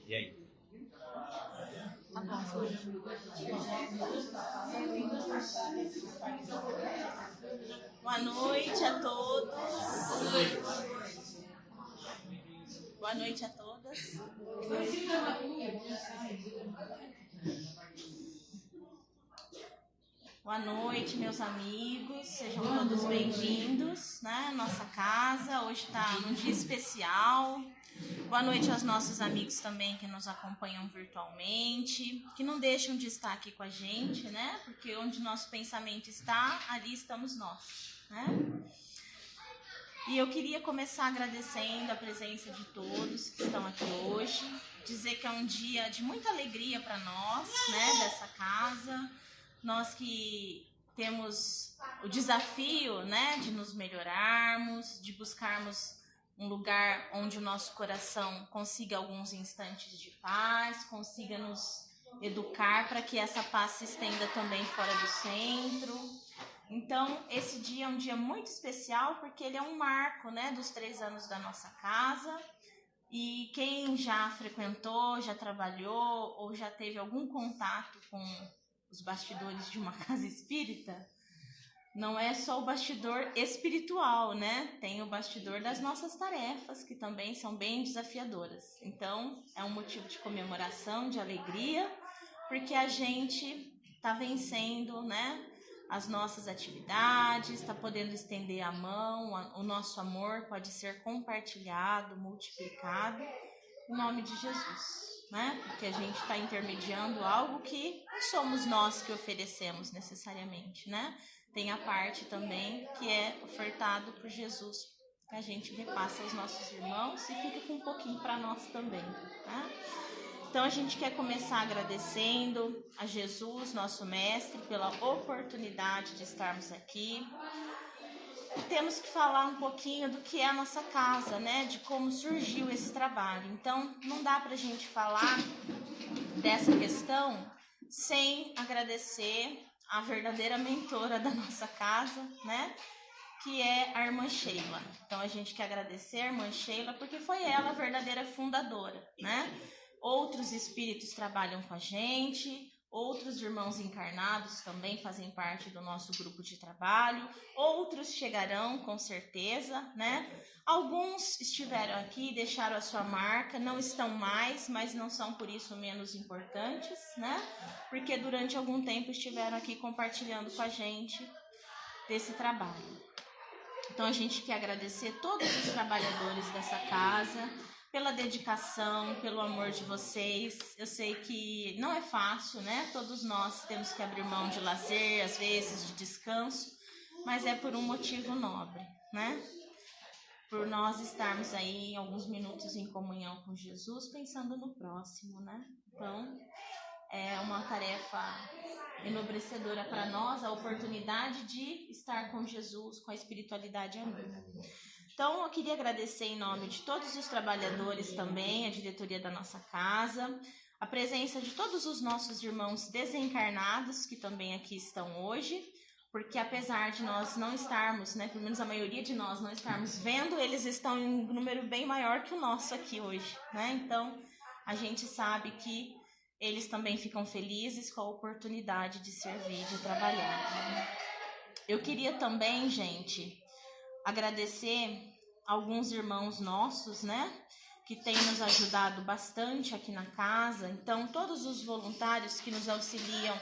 E aí? Tá bom. Boa noite a todos. Boa noite a todas. Boa noite, meus amigos. Sejam todos bem-vindos, né? Nossa casa hoje está num dia especial. Boa noite aos nossos amigos também que nos acompanham virtualmente, que não deixam de estar aqui com a gente, né? Porque onde nosso pensamento está, ali estamos nós, né? E eu queria começar agradecendo a presença de todos que estão aqui hoje, dizer que é um dia de muita alegria para nós, né? Dessa casa, nós que temos o desafio, né? De nos melhorarmos, de buscarmos um lugar onde o nosso coração consiga alguns instantes de paz, consiga nos educar para que essa paz se estenda também fora do centro. Então, esse dia é um dia muito especial porque ele é um marco, né, dos 3 anos da nossa casa. E quem já frequentou, já trabalhou ou já teve algum contato com os bastidores de uma casa espírita, não é só o bastidor espiritual, né? Tem o bastidor das nossas tarefas, que também são bem desafiadoras. Então, é um motivo de comemoração, de alegria, porque a gente está vencendo, né? As nossas atividades, está podendo estender a mão, o nosso amor pode ser compartilhado, multiplicado, em nome de Jesus, né? Porque a gente está intermediando algo que não somos nós que oferecemos necessariamente, né? Tem a parte também que é ofertado por Jesus, que a gente repassa aos nossos irmãos e fica com um pouquinho para nós também, né? Então a gente quer começar agradecendo a Jesus, nosso mestre, pela oportunidade de estarmos aqui. E temos que falar um pouquinho do que é a nossa casa, né? De como surgiu esse trabalho. Então não dá para a gente falar dessa questão sem agradecer a verdadeira mentora da nossa casa, né? Que é a irmã Sheila. Então a gente quer agradecer a irmã Sheila porque foi ela a verdadeira fundadora, né? Outros espíritos trabalham com a gente, outros irmãos encarnados também fazem parte do nosso grupo de trabalho, outros chegarão com certeza, né? Alguns estiveram aqui, deixaram a sua marca, não estão mais, mas não são por isso menos importantes, né? Porque durante algum tempo estiveram aqui compartilhando com a gente desse trabalho. Então a gente quer agradecer todos os trabalhadores dessa casa pela dedicação, pelo amor de vocês. Eu sei que não é fácil, né? Todos nós temos que abrir mão de lazer, às vezes de descanso, mas é por um motivo nobre, né? Por nós estarmos aí alguns minutos em comunhão com Jesus, pensando no próximo, né? Então, é uma tarefa enobrecedora para nós, a oportunidade de estar com Jesus, com a espiritualidade amiga. Então, eu queria agradecer em nome de todos os trabalhadores também, a diretoria da nossa casa, a presença de todos os nossos irmãos desencarnados, que também aqui estão hoje, porque apesar de nós não estarmos, né, pelo menos a maioria de nós não estarmos vendo, eles estão em um número bem maior que o nosso aqui hoje, né? Então, a gente sabe que eles também ficam felizes com a oportunidade de servir, de trabalhar. Eu queria também, gente, agradecer alguns irmãos nossos, né, que têm nos ajudado bastante aqui na casa. Então, todos os voluntários que nos auxiliam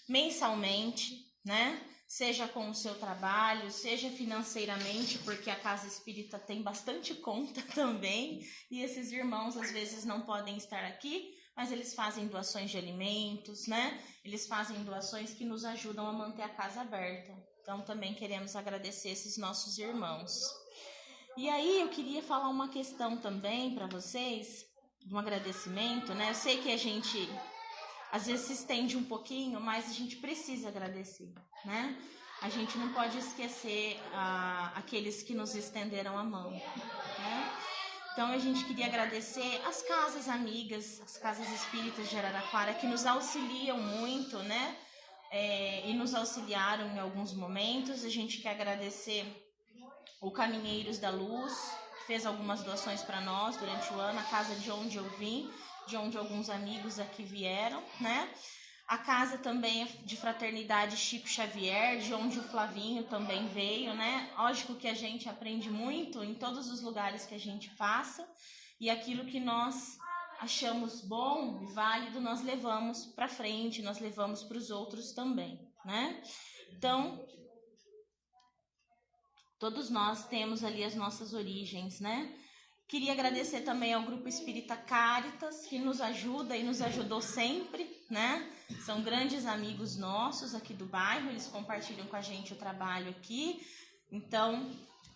mensalmente, né, seja com o seu trabalho, seja financeiramente, porque a Casa Espírita tem bastante conta também, e esses irmãos às vezes não podem estar aqui, mas eles fazem doações de alimentos, né? Eles fazem doações que nos ajudam a manter a casa aberta. Então também queremos agradecer esses nossos irmãos. E aí eu queria falar uma questão também para vocês, um agradecimento, né? Eu sei que a gente às vezes se estende um pouquinho, mas a gente precisa agradecer, né? A gente não pode esquecer aqueles que nos estenderam a mão, né? Então a gente queria agradecer as casas amigas, as casas espíritas de Araraquara, que nos auxiliam muito, né? E nos auxiliaram em alguns momentos. A gente quer agradecer o Caminheiros da Luz, fez algumas doações para nós durante o ano, a casa de onde eu vim, de onde alguns amigos aqui vieram, né? A casa também de Fraternidade Chico Xavier, de onde o Flavinho também veio, né? Lógico que a gente aprende muito em todos os lugares que a gente passa, e aquilo que nós achamos bom e válido, nós levamos para frente, nós levamos para os outros também, né? Então, todos nós temos ali as nossas origens, né? Queria agradecer também ao Grupo Espírita Caritas, que nos ajuda e nos ajudou sempre, né? São grandes amigos nossos aqui do bairro, eles compartilham com a gente o trabalho aqui, então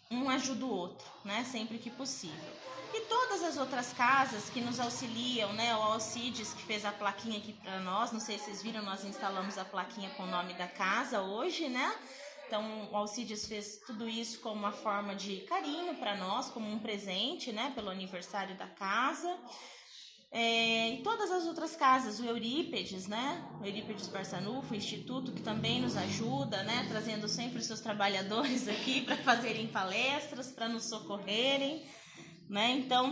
um ajuda o outro, né? Sempre que possível. E todas as outras casas que nos auxiliam, né? O Alcides, que fez a plaquinha aqui para nós, não sei se vocês viram, nós instalamos a plaquinha com o nome da casa hoje, né? Então, o Alcides fez tudo isso como uma forma de carinho para nós, como um presente, né? Pelo aniversário da casa. E todas as outras casas, o Eurípedes, né? O Eurípedes Barçanufo, o Instituto, que também nos ajuda, né? Trazendo sempre os seus trabalhadores aqui para fazerem palestras, para nos socorrerem, né? Então,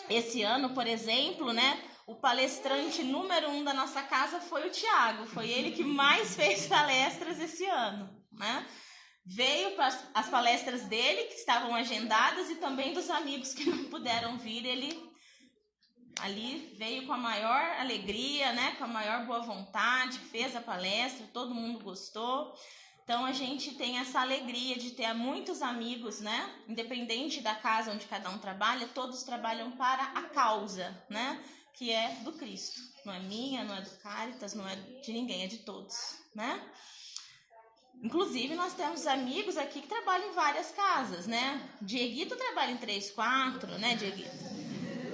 esse ano, por exemplo, né? O palestrante número 1 da nossa casa foi o Tiago. Foi ele que mais fez palestras esse ano, né? Veio para as palestras dele, que estavam agendadas, e também dos amigos que não puderam vir. Ele ali veio com a maior alegria, né? Com a maior boa vontade, fez a palestra, todo mundo gostou. Então, a gente tem essa alegria de ter muitos amigos, né? Independente da casa onde cada um trabalha, todos trabalham para a causa, né? Que é do Cristo. Não é minha, não é do Caritas, não é de ninguém, é de todos, né? Inclusive, nós temos amigos aqui que trabalham em várias casas, né? Dieguito trabalha em 3, 4, né, Dieguito?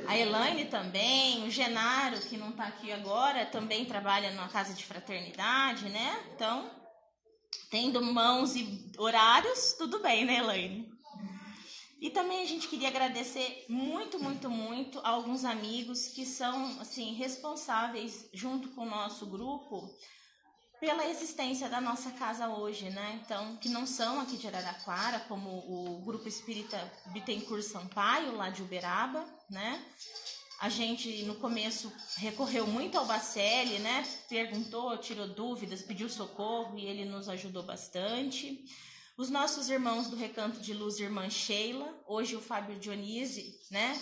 A Elaine também, o Genaro, que não está aqui agora, também trabalha numa casa de fraternidade, né? Então, tendo mãos e horários, tudo bem, né, Elaine? E também a gente queria agradecer muito, muito, muito a alguns amigos que são, assim, responsáveis, junto com o nosso grupo, pela existência da nossa casa hoje, né? Então, que não são aqui de Araraquara, como o Grupo Espírita Bittencourt Sampaio, lá de Uberaba, né? A gente, no começo, recorreu muito ao Bacelli, né? Perguntou, tirou dúvidas, pediu socorro e ele nos ajudou bastante. Os nossos irmãos do Recanto de Luz, irmã Sheila, hoje o Fábio Dionise, né?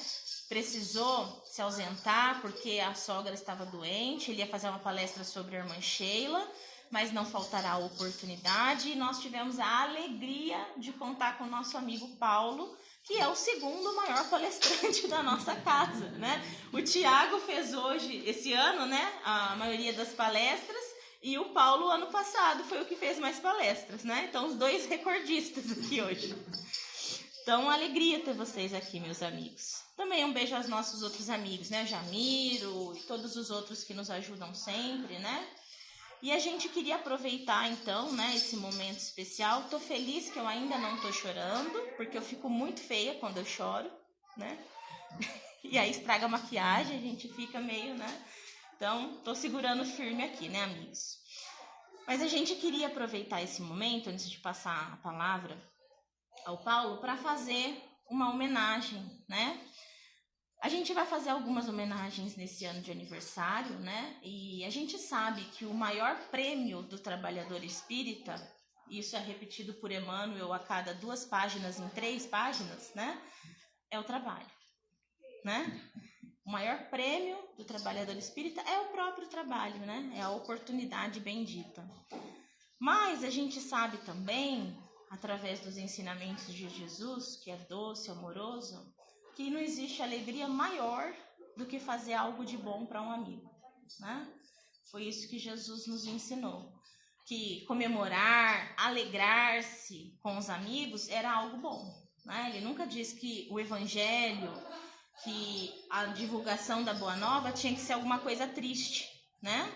Precisou se ausentar porque a sogra estava doente, ele ia fazer uma palestra sobre a irmã Sheila, mas não faltará a oportunidade. E nós tivemos a alegria de contar com o nosso amigo Paulo, que é o segundo maior palestrante da nossa casa, né? O Tiago fez hoje, esse ano, né, a maioria das palestras, e o Paulo, ano passado, foi o que fez mais palestras, né? Então, os dois recordistas aqui hoje. Então, uma alegria ter vocês aqui, meus amigos. Também um beijo aos nossos outros amigos, né? Jamiro e todos os outros que nos ajudam sempre, né? E a gente queria aproveitar, então, né, esse momento especial. Tô feliz que eu ainda não tô chorando, porque eu fico muito feia quando eu choro, né? E aí estraga a maquiagem, a gente fica meio, né? Então, tô segurando firme aqui, né, amigos? Mas a gente queria aproveitar esse momento, antes de passar a palavra ao Paulo, para fazer uma homenagem, né? A gente vai fazer algumas homenagens nesse ano de aniversário, né? E a gente sabe que o maior prêmio do trabalhador espírita, isso é repetido por Emmanuel a cada 2 páginas, em 3 páginas, né? É o trabalho, né? O maior prêmio do trabalhador espírita é o próprio trabalho, né? É a oportunidade bendita. Mas a gente sabe também, através dos ensinamentos de Jesus, que é doce, amoroso, que não existe alegria maior do que fazer algo de bom para um amigo, né? Foi isso que Jesus nos ensinou. Que comemorar, alegrar-se com os amigos era algo bom, né? Ele nunca disse que o evangelho, que a divulgação da Boa Nova tinha que ser alguma coisa triste, né?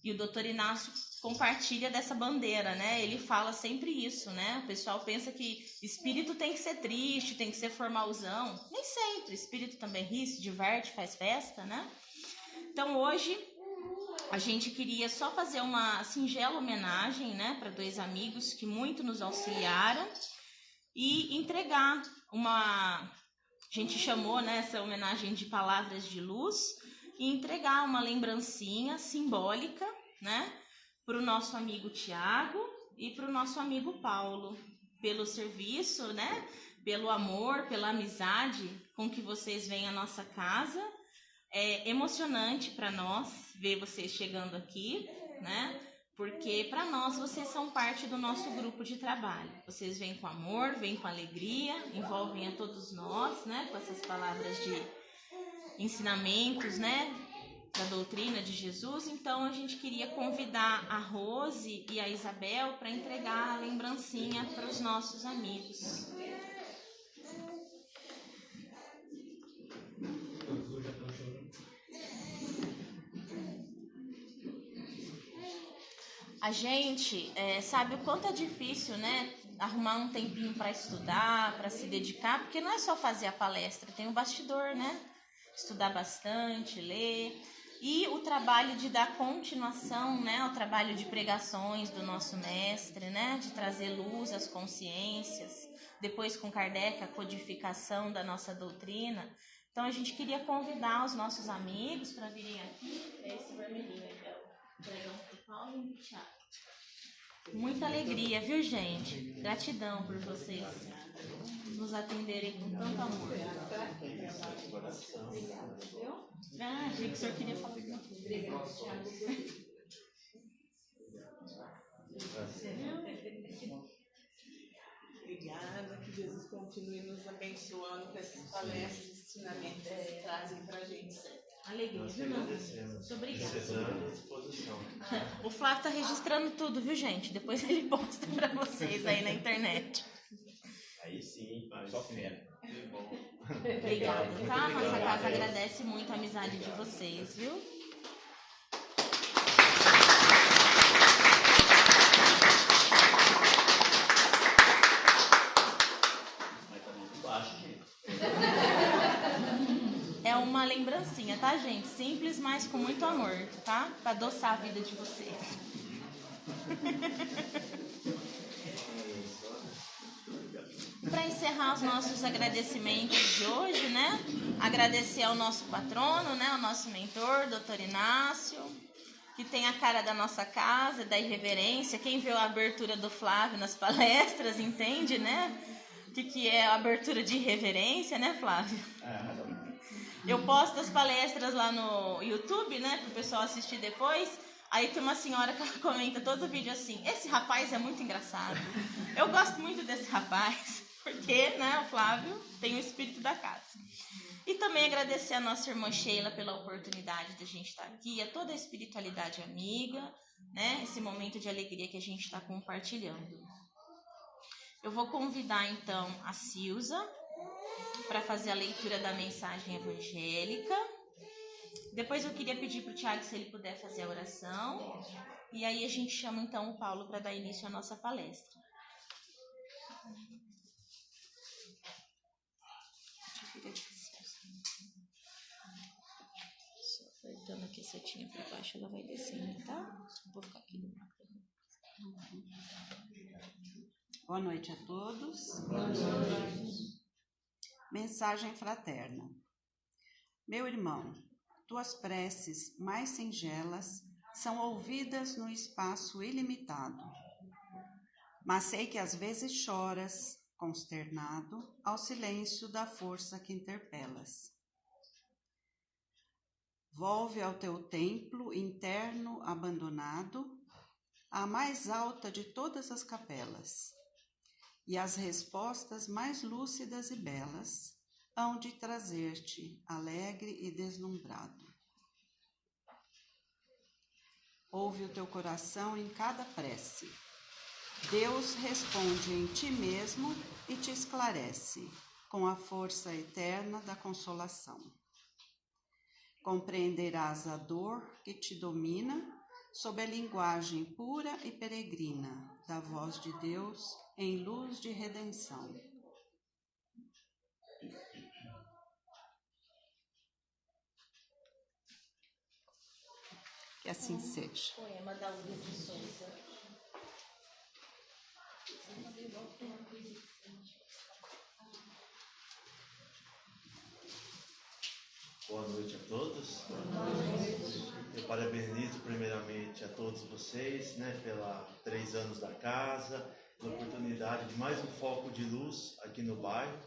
E o doutor Inácio compartilha dessa bandeira, né? Ele fala sempre isso, né? O pessoal pensa que espírito tem que ser triste, tem que ser formalzão. Nem sempre, espírito também ri, se diverte, faz festa, né? Então hoje a gente queria só fazer uma singela homenagem, né, para 2 amigos que muito nos auxiliaram e entregar uma A gente chamou, né, essa homenagem de Palavras de Luz e entregar uma lembrancinha simbólica, né, para o nosso amigo Tiago e para o nosso amigo Paulo, pelo serviço, né, pelo amor, pela amizade com que vocês vêm à nossa casa. É emocionante para nós ver vocês chegando aqui, né? Porque para nós vocês são parte do nosso grupo de trabalho. Vocês vêm com amor, vêm com alegria, envolvem a todos nós, né? Com essas palavras de ensinamentos, né? Da doutrina de Jesus. Então a gente queria convidar a Rose e a Isabel para entregar a lembrancinha para os nossos amigos. A gente sabe o quanto é difícil, né, arrumar um tempinho para estudar, para se dedicar, porque não é só fazer a palestra, tem o bastidor, né? Estudar bastante, ler. E o trabalho de dar continuação, né, ao trabalho de pregações do nosso mestre, né, de trazer luz às consciências. Depois, com Kardec, a codificação da nossa doutrina. Então, a gente queria convidar os nossos amigos para virem aqui. É esse vermelhinho aí, pregão pro Paulo e pro Thiago. Muita alegria, viu, gente? Gratidão por vocês nos atenderem com tanto amor. Ah, achei que o senhor queria falar alguma coisa. Obrigada, que Jesus continue nos abençoando com essas palestras e ensinamentos que trazem para a gente. Alegria, viu? Muito obrigada. Disposição. O Flávio tá registrando tudo, viu, gente? Depois ele posta pra vocês aí na internet. Aí sim, só fera. Que bom. Obrigada, tá? Nossa casa agradece muito a amizade de vocês, viu? Mas tá muito baixo, gente. É uma lembrancinha, tá, gente? Simples, mas com muito amor, tá? Pra adoçar a vida de vocês. Para encerrar os nossos agradecimentos de hoje, né? Agradecer ao nosso patrono, né? Ao nosso mentor, Dr. Inácio, que tem a cara da nossa casa, da irreverência. Quem viu a abertura do Flávio nas palestras entende, né? O que é a abertura de irreverência, né, Flávio? Eu posto as palestras lá no YouTube, né, para o pessoal assistir depois. Aí tem uma senhora que ela comenta todo o vídeo assim: esse rapaz é muito engraçado. Eu gosto muito desse rapaz, porque, né, o Flávio tem o espírito da casa. E também agradecer a nossa irmã Sheila pela oportunidade de a gente estar aqui, a toda a espiritualidade amiga, né, esse momento de alegria que a gente está compartilhando. Eu vou convidar então a Silza para fazer a leitura da mensagem evangélica. Depois eu queria pedir para o Tiago se ele puder fazer a oração. E aí a gente chama então o Paulo para dar início à nossa palestra. Deixa eu vir aqui, só apertando aqui a setinha para baixo, ela vai descendo, tá? Vou ficar aqui no mapa. Boa noite a todos. Boa noite. Mensagem fraterna. Meu irmão, tuas preces mais singelas são ouvidas no espaço ilimitado. Mas sei que às vezes choras, consternado, ao silêncio da força que interpelas. Volve ao teu templo interno abandonado, a mais alta de todas as capelas, e as respostas mais lúcidas e belas hão de trazer-te alegre e deslumbrado. Ouve o teu coração em cada prece. Deus responde em ti mesmo e te esclarece com a força eterna da consolação. Compreenderás a dor que te domina sob a linguagem pura e peregrina da voz de Deus em luz de redenção. Que assim seja. Poema da Ulisses Souza. Boa noite a todos. Eu parabenizo primeiramente a todos vocês, pela 3 anos da casa, pela oportunidade de mais um foco de luz aqui no bairro,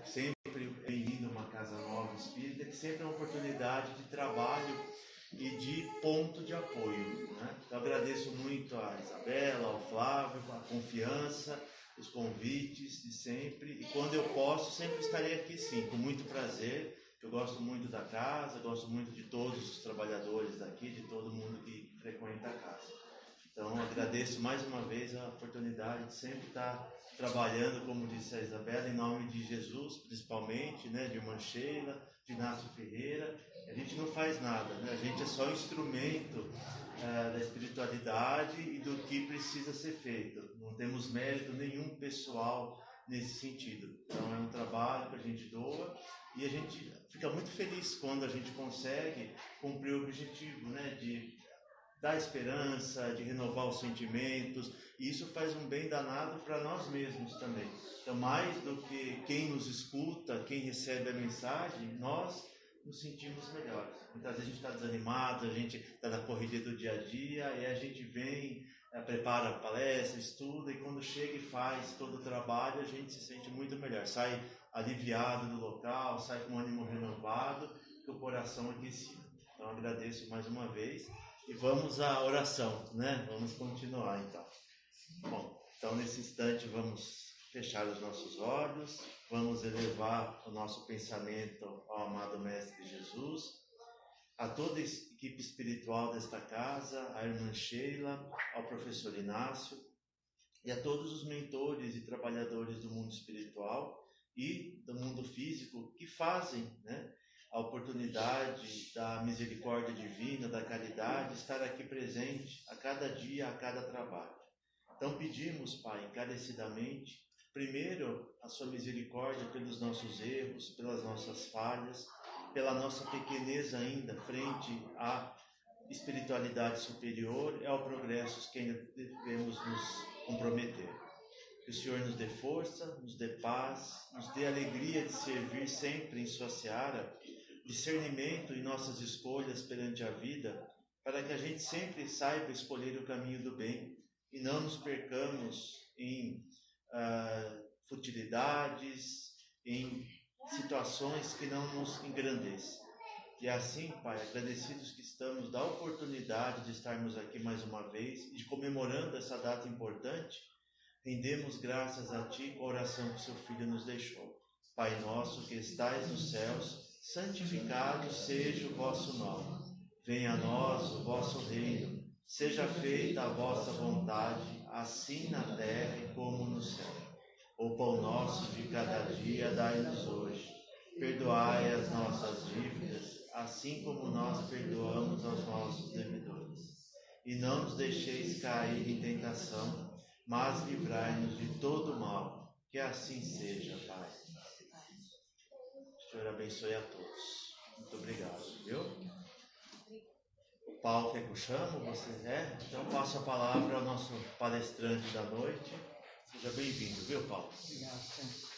Sempre bem-vindo a uma casa nova espírita, que sempre é uma oportunidade de trabalho e de ponto de apoio, Então agradeço muito a Isabela, ao Flávio, a confiança, os convites de sempre, e quando eu posso, sempre estarei aqui sim, com muito prazer. Eu gosto muito da casa, gosto muito de todos os trabalhadores daqui, de todo mundo que frequenta a casa. Então agradeço mais uma vez a oportunidade de sempre estar trabalhando, como disse a Isabela, em nome de Jesus, principalmente, de irmã Sheila, de Inácio Ferreira. A gente não faz nada, a gente é só instrumento da espiritualidade e do que precisa ser feito. Não temos mérito nenhum pessoal nesse sentido. Então é um trabalho que a gente doa e a gente fica muito feliz quando a gente consegue cumprir o objetivo, de dar esperança, de renovar os sentimentos, e isso faz um bem danado para nós mesmos também. Então, mais do que quem nos escuta, quem recebe a mensagem, nós nos sentimos melhores. Muitas vezes a gente está desanimado, a gente está na correria do dia a dia, e a gente vem, prepara a palestra, estuda, e quando chega e faz todo o trabalho, a gente se sente muito melhor. Sai aliviado do local, sai com o ânimo renovado, com o coração aquecido. Então, agradeço mais uma vez. E vamos à oração, Vamos continuar, então. Bom, então nesse instante vamos fechar os nossos olhos, vamos elevar o nosso pensamento ao amado Mestre Jesus, a toda a equipe espiritual desta casa, a irmã Sheila, ao professor Inácio e a todos os mentores e trabalhadores do mundo espiritual e do mundo físico que fazem, a oportunidade da misericórdia divina, da caridade, estar aqui presente a cada dia, a cada trabalho. Então pedimos, Pai, encarecidamente, primeiro a sua misericórdia pelos nossos erros, pelas nossas falhas, pela nossa pequenez ainda frente à espiritualidade superior e ao progresso que ainda devemos nos comprometer. Que o Senhor nos dê força, nos dê paz, nos dê alegria de servir sempre em sua seara, discernimento em nossas escolhas perante a vida, para que a gente sempre saiba escolher o caminho do bem e não nos percamos em futilidades, em situações que não nos engrandeçam. E assim, Pai, agradecidos que estamos da oportunidade de estarmos aqui mais uma vez e de comemorando essa data importante, rendemos graças a Ti com a oração que Seu Filho nos deixou. Pai nosso que estais nos céus, santificado seja o vosso nome. Venha a nós o vosso reino. Seja feita a vossa vontade, assim na terra como no céu. O pão nosso de cada dia dai-nos hoje. Perdoai as nossas dívidas, assim como nós perdoamos aos nossos devedores. E não nos deixeis cair em tentação, mas livrai-nos de todo mal. Que assim seja, Pai. O Senhor abençoe a todos. Muito obrigado, viu? O Paulo quer que eu chamo? Você é? Então passo a palavra ao nosso palestrante da noite. Seja bem-vindo, viu, Paulo? Obrigado, senhor.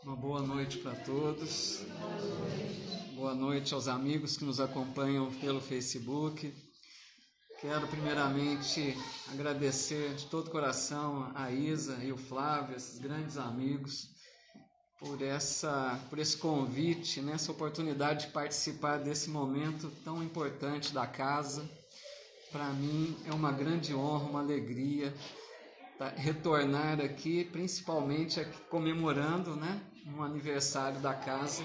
Uma boa noite para todos. Boa noite aos amigos que nos acompanham pelo Facebook. Quero primeiramente agradecer de todo o coração a Isa e o Flávio, esses grandes amigos, por esse convite, essa oportunidade de participar desse momento tão importante da casa. Para mim é uma grande honra, uma alegria retornar aqui, principalmente aqui comemorando um aniversário da casa.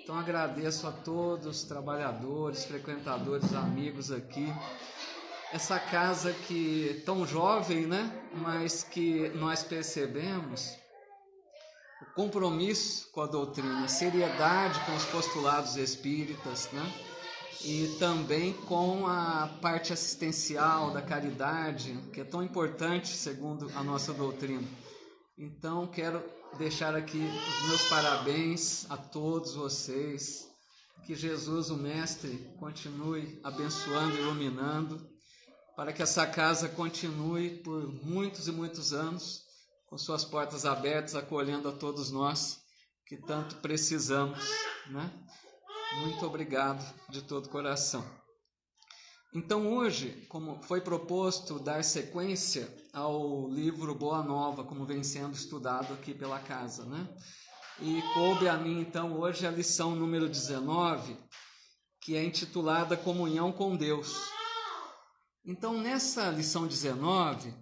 Então agradeço a todos os trabalhadores, frequentadores, amigos aqui. Essa casa que tão jovem, mas que nós percebemos o compromisso com a doutrina, a seriedade com os postulados espíritas, e também com a parte assistencial da caridade, que é tão importante segundo a nossa doutrina. Então, quero deixar aqui os meus parabéns a todos vocês. Que Jesus, o Mestre, continue abençoando e iluminando, para que essa casa continue por muitos e muitos anos, com suas portas abertas, acolhendo a todos nós que tanto precisamos, né? Muito obrigado de todo coração. Então hoje, como foi proposto dar sequência ao livro Boa Nova, como vem sendo estudado aqui pela casa, né? E coube a mim então hoje a lição número 19, que é intitulada Comunhão com Deus. Então nessa lição 19,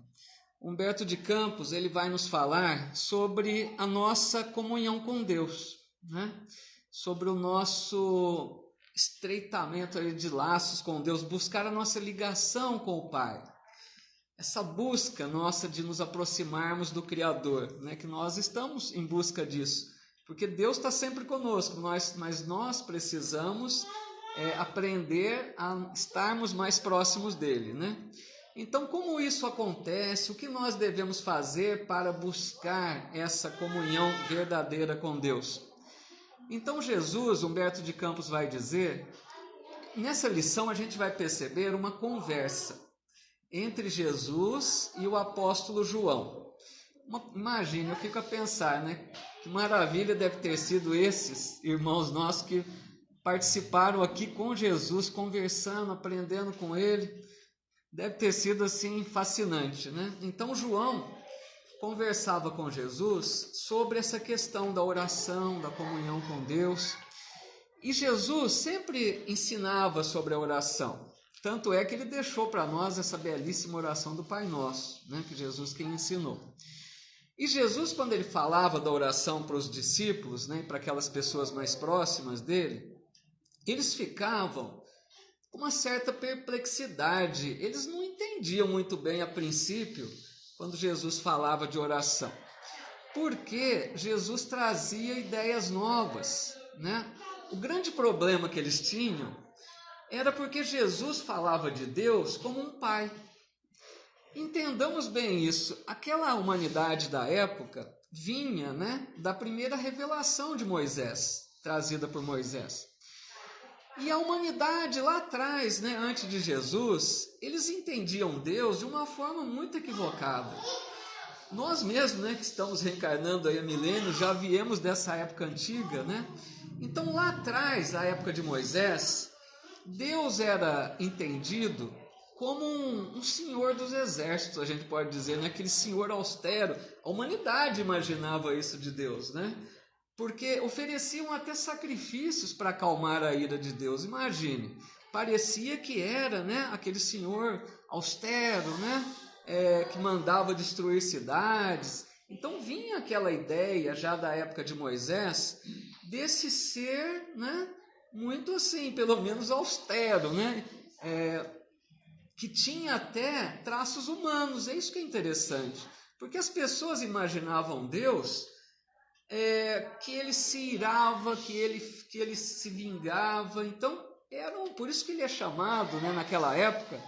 Humberto de Campos ele vai nos falar sobre a nossa comunhão com Deus, né? Sobre o nosso estreitamento de laços com Deus, buscar a nossa ligação com o Pai. Essa busca nossa de nos aproximarmos do Criador, né? Que nós estamos em busca disso, porque Deus está sempre conosco, mas nós precisamos aprender a estarmos mais próximos dele, né? Então, como isso acontece? O que nós devemos fazer para buscar essa comunhão verdadeira com Deus? Então, Jesus, Humberto de Campos vai dizer, nessa lição a gente vai perceber uma conversa entre Jesus e o apóstolo João. Imagine, eu fico a pensar, né? Que maravilha deve ter sido esses irmãos nossos que participaram aqui com Jesus, conversando, aprendendo com ele. Deve ter sido assim fascinante, né? Então João conversava com Jesus sobre essa questão da oração, da comunhão com Deus. E Jesus sempre ensinava sobre a oração. Tanto é que ele deixou para nós essa belíssima oração do Pai Nosso, né? Que Jesus quem ensinou. E Jesus, quando ele falava da oração para os discípulos, né? Para aquelas pessoas mais próximas dele, eles ficavam com uma certa perplexidade. Eles não entendiam muito bem a princípio quando Jesus falava de oração, porque Jesus trazia ideias novas, né? O grande problema que eles tinham era porque Jesus falava de Deus como um pai. Entendamos bem isso. Aquela humanidade da época vinha, né, da primeira revelação de Moisés, trazida por Moisés. E a humanidade lá atrás, né, antes de Jesus, eles entendiam Deus de uma forma muito equivocada. Nós mesmos, né, que estamos reencarnando aí há milênios, já viemos dessa época antiga, né? Então lá atrás, na época de Moisés, Deus era entendido como um senhor dos exércitos, a gente pode dizer, né? Aquele senhor austero. A humanidade imaginava isso de Deus, né? Porque ofereciam até sacrifícios para acalmar a ira de Deus. Imagine, parecia que era, né, aquele senhor austero, né, que mandava destruir cidades. Então vinha aquela ideia já da época de Moisés desse ser, né, muito assim, pelo menos austero, né, que tinha até traços humanos. É isso que é interessante, porque as pessoas imaginavam Deus que ele se irava, que ele se vingava. Então, por isso que ele é chamado, né, naquela época,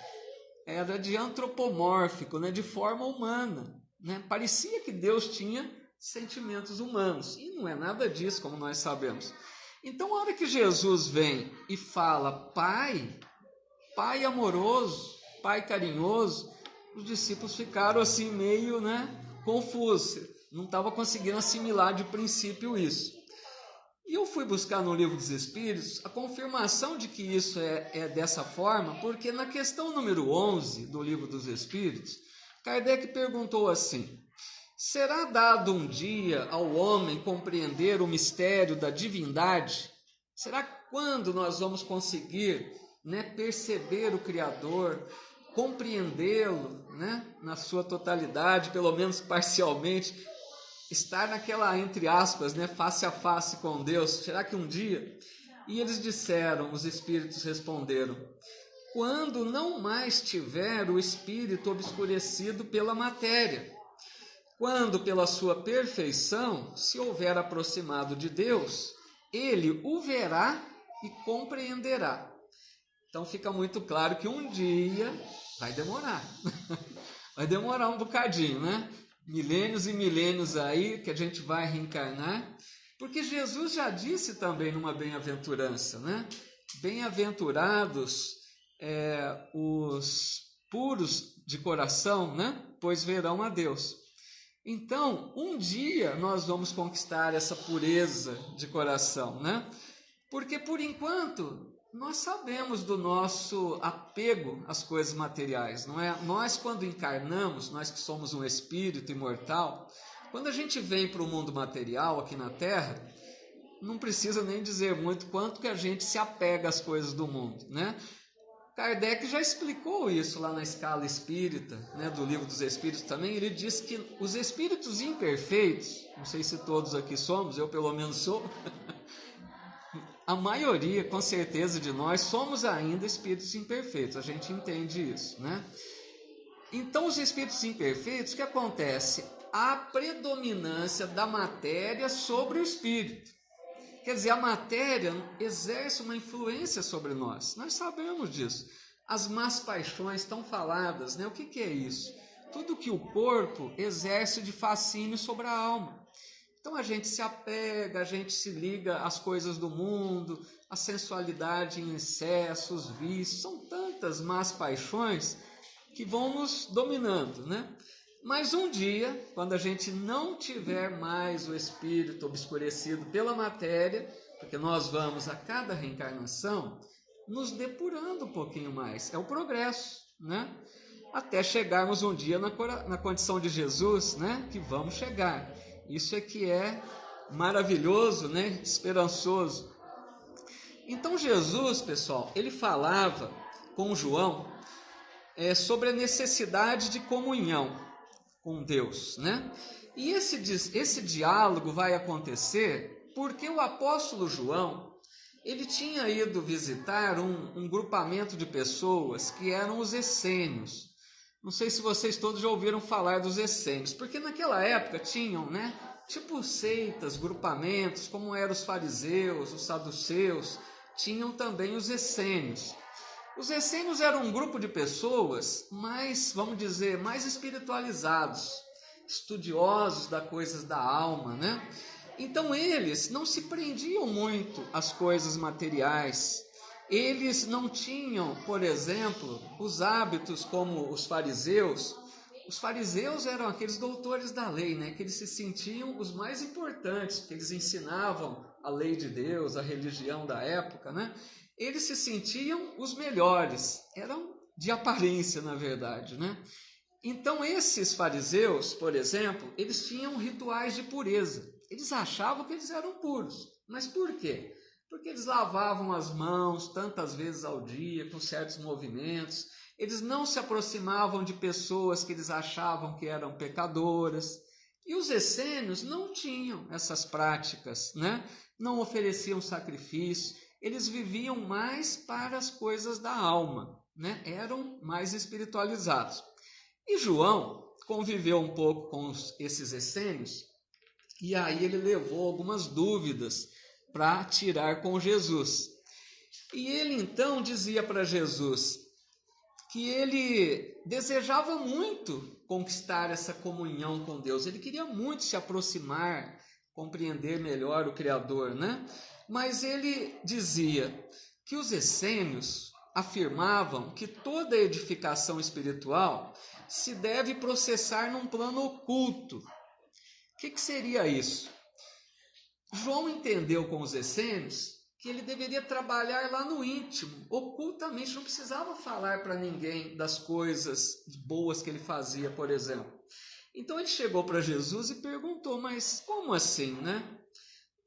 era de antropomórfico, né, de forma humana, né? Parecia que Deus tinha sentimentos humanos, e não é nada disso, como nós sabemos. Então, a hora que Jesus vem e fala Pai amoroso, Pai carinhoso, os discípulos ficaram assim meio, né, confusos. Não estava conseguindo assimilar de princípio isso. E eu fui buscar no Livro dos Espíritos a confirmação de que isso é dessa forma, porque na questão número 11 do Livro dos Espíritos, Kardec perguntou assim: será dado um dia ao homem compreender o mistério da divindade? Será quando nós vamos conseguir, né, perceber o Criador, compreendê-lo, né, na sua totalidade, pelo menos parcialmente, estar naquela, entre aspas, né, face a face com Deus? Será que um dia? E eles disseram, os espíritos responderam: quando não mais tiver o espírito obscurecido pela matéria, quando pela sua perfeição se houver aproximado de Deus, ele o verá e compreenderá. Então fica muito claro que um dia vai demorar, vai demorar um bocadinho, né? milênios e milênios aí que a gente vai reencarnar, porque Jesus já disse também numa bem-aventurança, né? Bem-aventurados os puros de coração, né? Pois verão a Deus. Então, um dia nós vamos conquistar essa pureza de coração, né? Porque, por enquanto, nós sabemos do nosso apego às coisas materiais, não é? Nós, quando encarnamos, nós que somos um espírito imortal, quando a gente vem para o mundo material aqui na Terra, não precisa nem dizer muito quanto que a gente se apega às coisas do mundo, né? Kardec já explicou isso lá na escala espírita, né, do Livro dos Espíritos também. Ele diz que os espíritos imperfeitos, não sei se todos aqui somos, eu pelo menos sou, a maioria, com certeza, de nós somos ainda espíritos imperfeitos, a gente entende isso, né? Então, os espíritos imperfeitos, o que acontece? A predominância da matéria sobre o espírito. Quer dizer, a matéria exerce uma influência sobre nós. Nós sabemos disso. As más paixões estão faladas, né? O que é isso? Tudo que o corpo exerce de fascínio sobre a alma. Então a gente se apega, a gente se liga às coisas do mundo, à sensualidade em excesso, os vícios. São tantas más paixões que vão nos dominando, né? Mas um dia, quando a gente não tiver mais o espírito obscurecido pela matéria, porque nós vamos a cada reencarnação nos depurando um pouquinho mais, é o progresso, né? Até chegarmos um dia na condição de Jesus, né? Que vamos chegar. Isso é que é maravilhoso, né? Esperançoso. Então Jesus, pessoal, ele falava com João sobre a necessidade de comunhão com Deus, né? E esse diálogo vai acontecer porque o apóstolo João, ele tinha ido visitar um grupamento de pessoas que eram os essênios. Não sei se vocês todos já ouviram falar dos essênios, porque naquela época tinham, né, tipo seitas, grupamentos, como eram os fariseus, os saduceus, tinham também os essênios. Os essênios eram um grupo de pessoas mais, vamos dizer, mais espiritualizados, estudiosos das coisas da alma, né? Então eles não se prendiam muito às coisas materiais. Eles não tinham, por exemplo, os hábitos como os fariseus. Os fariseus eram aqueles doutores da lei, né? Que eles se sentiam os mais importantes, porque eles ensinavam a lei de Deus, a religião da época, né? Eles se sentiam os melhores, eram de aparência, na verdade, né? Então, esses fariseus, por exemplo, eles tinham rituais de pureza. Eles achavam que eles eram puros. Mas por quê? Porque eles lavavam as mãos tantas vezes ao dia, com certos movimentos. Eles não se aproximavam de pessoas que eles achavam que eram pecadoras. E os essênios não tinham essas práticas, né? Não ofereciam sacrifício. Eles viviam mais para as coisas da alma, né? Eram mais espiritualizados. E João conviveu um pouco com esses essênios, e aí ele levou algumas dúvidas para tirar com Jesus. E ele então dizia para Jesus que ele desejava muito conquistar essa comunhão com Deus, ele queria muito se aproximar, compreender melhor o Criador, né? Mas ele dizia que os essênios afirmavam que toda edificação espiritual se deve processar num plano oculto. O que seria isso? João entendeu com os essênios que ele deveria trabalhar lá no íntimo, ocultamente, não precisava falar para ninguém das coisas boas que ele fazia, por exemplo. Então ele chegou para Jesus e perguntou, mas como assim, né?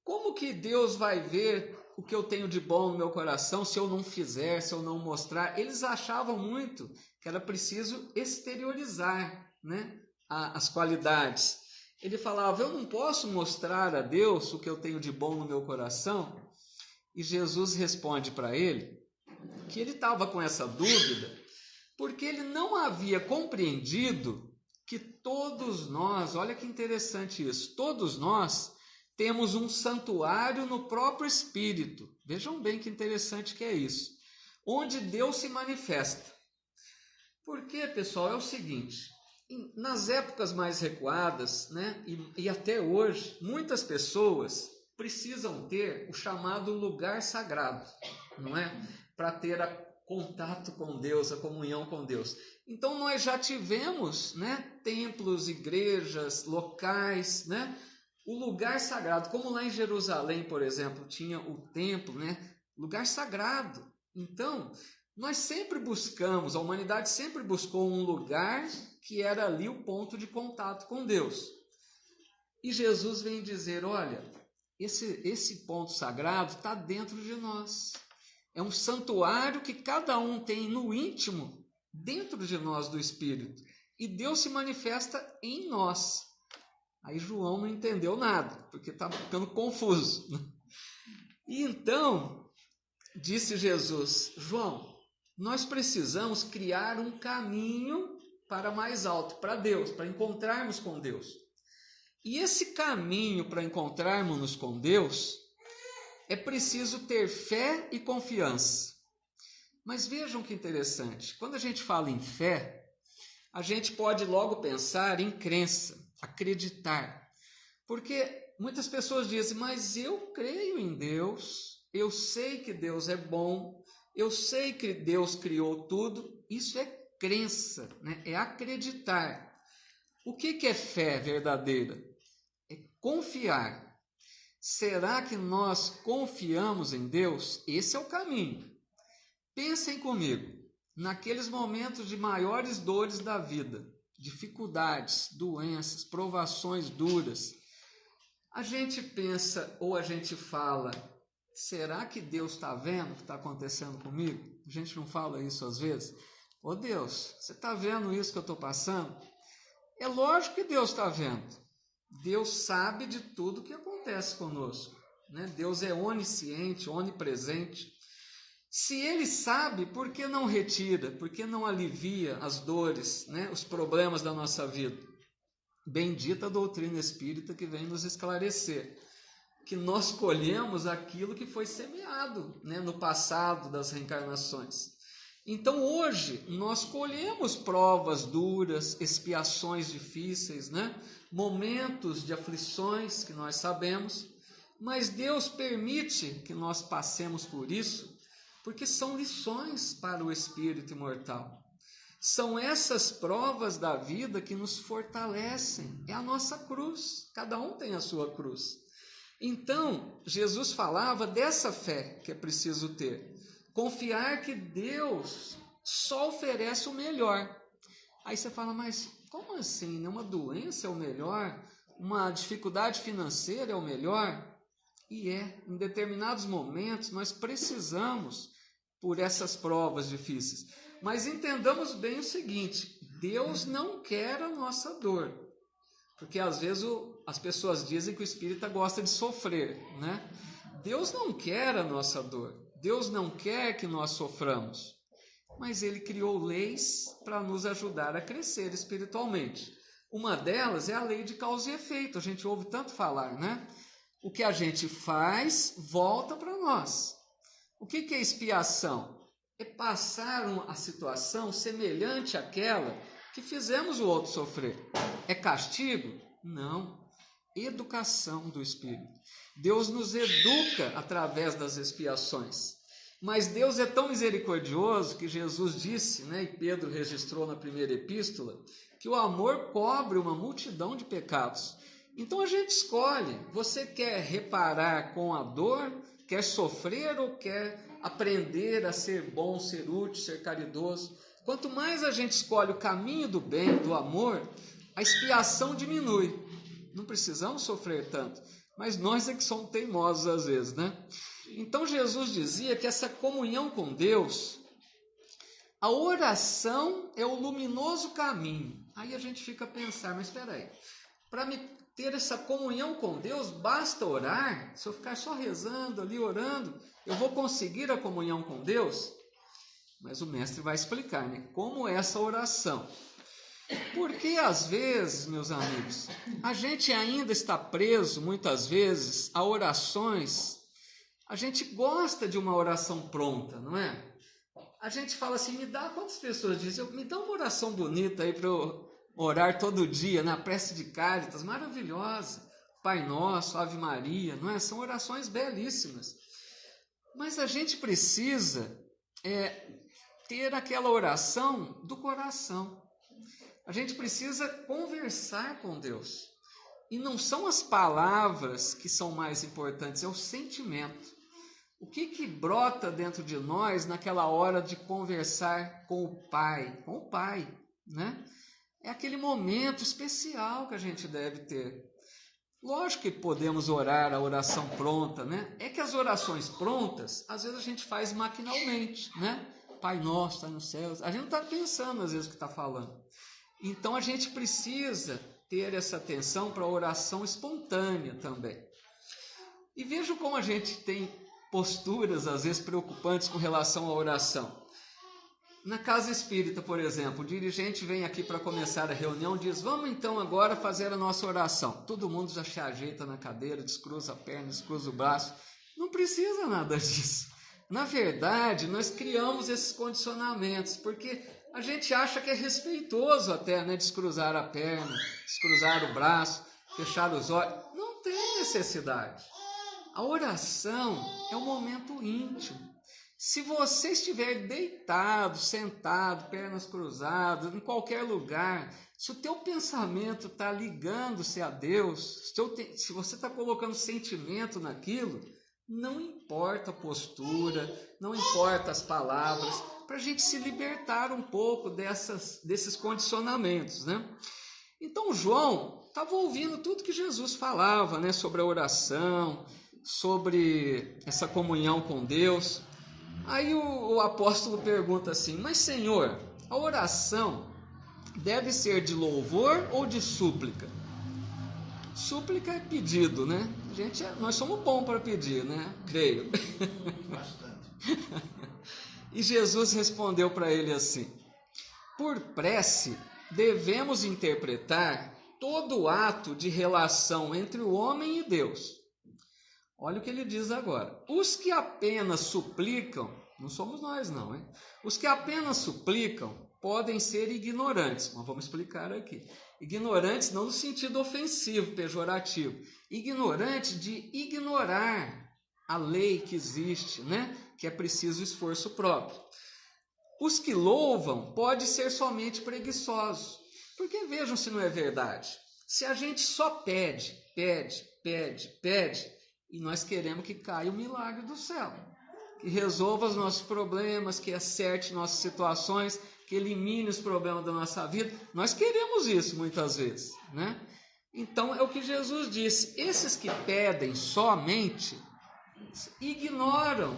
Como que Deus vai ver o que eu tenho de bom no meu coração se eu não fizer, se eu não mostrar? Eles achavam muito que era preciso exteriorizar, né, as qualidades. Ele falava, eu não posso mostrar a Deus o que eu tenho de bom no meu coração? E Jesus responde para ele que ele estava com essa dúvida porque ele não havia compreendido que todos nós, olha que interessante isso, todos nós temos um santuário no próprio Espírito. Vejam bem que interessante que é isso. Onde Deus se manifesta. Porque, pessoal, é o seguinte. Nas épocas mais recuadas, né, e até hoje, muitas pessoas precisam ter o chamado lugar sagrado, não é? Para ter contato com Deus, a comunhão com Deus. Então nós já tivemos, né, templos, igrejas, locais, né, o lugar sagrado, como lá em Jerusalém, por exemplo, tinha o templo, né, lugar sagrado. Então, nós sempre buscamos, a humanidade sempre buscou um lugar que era ali o ponto de contato com Deus. E Jesus vem dizer, olha, esse ponto sagrado está dentro de nós. É um santuário que cada um tem no íntimo, dentro de nós do Espírito. E Deus se manifesta em nós. Aí João não entendeu nada, porque está ficando confuso. E então, disse Jesus, João, nós precisamos criar um caminho para mais alto, para Deus, para encontrarmos com Deus. E esse caminho para encontrarmos com Deus, é preciso ter fé e confiança. Mas vejam que interessante, quando a gente fala em fé, a gente pode logo pensar em crença, acreditar. Porque muitas pessoas dizem, mas eu creio em Deus, eu sei que Deus é bom, eu sei que Deus criou tudo. Isso é crença, né? É acreditar. O que é fé verdadeira? É confiar. Será que nós confiamos em Deus? Esse é o caminho. Pensem comigo, naqueles momentos de maiores dores da vida, dificuldades, doenças, provações duras, a gente pensa ou a gente fala, será que Deus está vendo o que está acontecendo comigo? A gente não fala isso às vezes? Ô Deus, você está vendo isso que eu estou passando? É lógico que Deus está vendo. Deus sabe de tudo que acontece conosco, né? Deus é onisciente, onipresente. Se Ele sabe, por que não retira? Por que não alivia as dores, né? Os problemas da nossa vida? Bendita a doutrina espírita que vem nos esclarecer que nós colhemos aquilo que foi semeado, né? No passado das reencarnações. Então hoje nós colhemos provas duras, expiações difíceis, né? Momentos de aflições que nós sabemos, mas Deus permite que nós passemos por isso, porque são lições para o espírito imortal. São essas provas da vida que nos fortalecem, é a nossa cruz, cada um tem a sua cruz. Então, Jesus falava dessa fé que é preciso ter, confiar que Deus só oferece o melhor. Aí você fala, mas como assim? Uma doença é o melhor? Uma dificuldade financeira é o melhor? E em determinados momentos nós precisamos por essas provas difíceis. Mas entendamos bem o seguinte, Deus não quer a nossa dor. Porque às vezes as pessoas dizem que o espírita gosta de sofrer, né? Deus não quer a nossa dor. Deus não quer que nós soframos. Mas Ele criou leis para nos ajudar a crescer espiritualmente. Uma delas é a lei de causa e efeito. A gente ouve tanto falar, né? O que a gente faz, volta para nós. O que é expiação? É passar a situação semelhante àquela que fizemos o outro sofrer. É castigo? Não. Educação do Espírito. Deus nos educa através das expiações. Mas Deus é tão misericordioso que Jesus disse, né, e Pedro registrou na primeira epístola, que o amor cobre uma multidão de pecados. Então a gente escolhe, você quer reparar com a dor, quer sofrer ou quer aprender a ser bom, ser útil, ser caridoso? Quanto mais a gente escolhe o caminho do bem, do amor, a expiação diminui. Não precisamos sofrer tanto, mas nós é que somos teimosos às vezes, né? Então Jesus dizia que essa comunhão com Deus, a oração é o luminoso caminho. Aí a gente fica a pensar, mas espera aí, para me ter essa comunhão com Deus, basta orar? Se eu ficar só rezando ali, orando, eu vou conseguir a comunhão com Deus? Mas o mestre vai explicar, né? Como é essa oração. Porque às vezes, meus amigos, a gente ainda está preso, muitas vezes, a orações. A gente gosta de uma oração pronta, não é? A gente fala assim, quantas pessoas dizem, me dá uma oração bonita aí para eu orar todo dia na prece de Cáritas, maravilhosa. Pai Nosso, Ave Maria, não é? São orações belíssimas. Mas a gente precisa ter aquela oração do coração. A gente precisa conversar com Deus. E não são as palavras que são mais importantes, é o sentimento. O que brota dentro de nós naquela hora de conversar com o Pai, né? É aquele momento especial que a gente deve ter. Lógico que podemos orar a oração pronta, né? É que as orações prontas, às vezes a gente faz maquinalmente, né? Pai Nosso, está nos céus. A gente não está pensando, às vezes, o que está falando. Então, a gente precisa ter essa atenção para a oração espontânea também. E veja como a gente tem posturas, às vezes, preocupantes com relação à oração. Na casa espírita, por exemplo, o dirigente vem aqui para começar a reunião e diz: vamos então agora fazer a nossa oração. Todo mundo já se ajeita na cadeira, descruza a perna, descruza o braço. Não precisa nada disso. Na verdade, nós criamos esses condicionamentos, porque a gente acha que é respeitoso até, né, descruzar a perna, descruzar o braço, fechar os olhos. Não tem necessidade. A oração é um momento íntimo. Se você estiver deitado, sentado, pernas cruzadas, em qualquer lugar, se o teu pensamento está ligando-se a Deus, se você está colocando sentimento naquilo, não importa a postura, não importa as palavras, para a gente se libertar um pouco desses condicionamentos, né? Então João estava ouvindo tudo que Jesus falava, né, sobre a oração, sobre essa comunhão com Deus. Aí o apóstolo pergunta assim: mas Senhor, a oração deve ser de louvor ou de súplica? Súplica é pedido, né? Nós somos bons para pedir, né? Creio. Bastante. E Jesus respondeu para ele assim: por prece devemos interpretar todo ato de relação entre o homem e Deus. Olha o que ele diz agora. Os que apenas suplicam, não somos nós não, hein? Os que apenas suplicam podem ser ignorantes. Mas vamos explicar aqui. Ignorantes não no sentido ofensivo, pejorativo. Ignorante de ignorar a lei que existe, né? Que é preciso esforço próprio. Os que louvam podem ser somente preguiçosos. Porque vejam se não é verdade. Se a gente só pede, e nós queremos que caia o milagre do céu, que resolva os nossos problemas, que acerte nossas situações, que elimine os problemas da nossa vida. Nós queremos isso muitas vezes, né? Então é o que Jesus disse: esses que pedem somente ignoram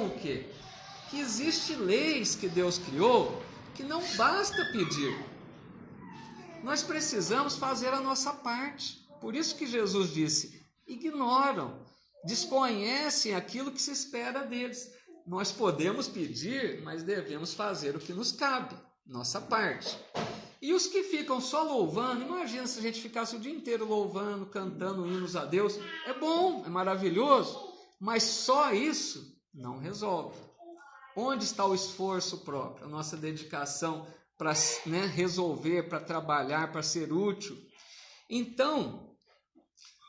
o quê? Que existem leis que Deus criou que não basta pedir. Nós precisamos fazer a nossa parte. Por isso que Jesus disse: ignoram, desconhecem aquilo que se espera deles. Nós podemos pedir, mas devemos fazer o que nos cabe, nossa parte. E os que ficam só louvando, imagina se a gente ficasse o dia inteiro louvando, cantando hinos a Deus. É bom, é maravilhoso, mas só isso não resolve. Onde está o esforço próprio, a nossa dedicação para, né, resolver, para trabalhar, para ser útil? Então,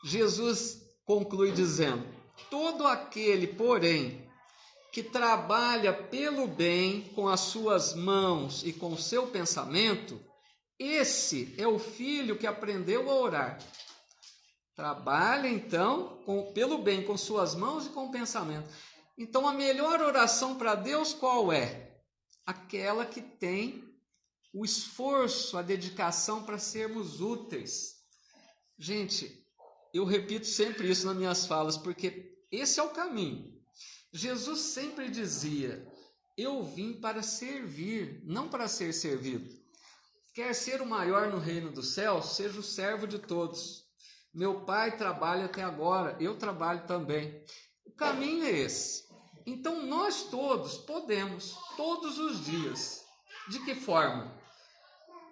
Jesus conclui dizendo: todo aquele, porém, que trabalha pelo bem com as suas mãos e com o seu pensamento, esse é o filho que aprendeu a orar. Trabalha, então, pelo bem com suas mãos e com o pensamento. Então, a melhor oração para Deus qual é? Aquela que tem o esforço, a dedicação para sermos úteis. Gente, eu repito sempre isso nas minhas falas, porque esse é o caminho. Jesus sempre dizia: eu vim para servir, não para ser servido. Quer ser o maior no reino dos céus? Seja o servo de todos. Meu pai trabalha até agora, eu trabalho também. O caminho é esse. Então nós todos podemos, todos os dias. De que forma?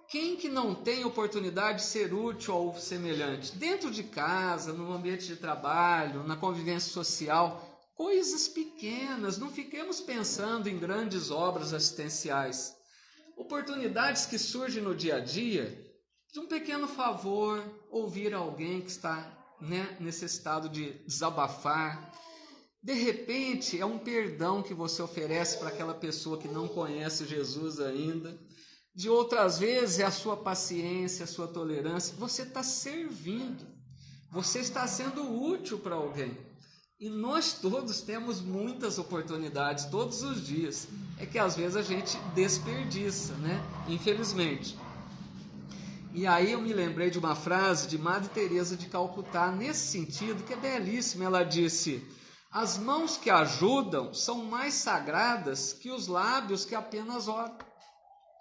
Quem que não tem oportunidade de ser útil ao semelhante? Dentro de casa, no ambiente de trabalho, na convivência social, coisas pequenas, não fiquemos pensando em grandes obras assistenciais. Oportunidades que surgem no dia a dia, de um pequeno favor, ouvir alguém que está, né, necessitado de desabafar. De repente, é um perdão que você oferece para aquela pessoa que não conhece Jesus ainda. De outras vezes, é a sua paciência, a sua tolerância. Você está servindo. Você está sendo útil para alguém. E nós todos temos muitas oportunidades todos os dias. É que às vezes a gente desperdiça, né? Infelizmente. E aí eu me lembrei de uma frase de Madre Teresa de Calcutá, nesse sentido, que é belíssima. Ela disse: as mãos que ajudam são mais sagradas que os lábios que apenas oram.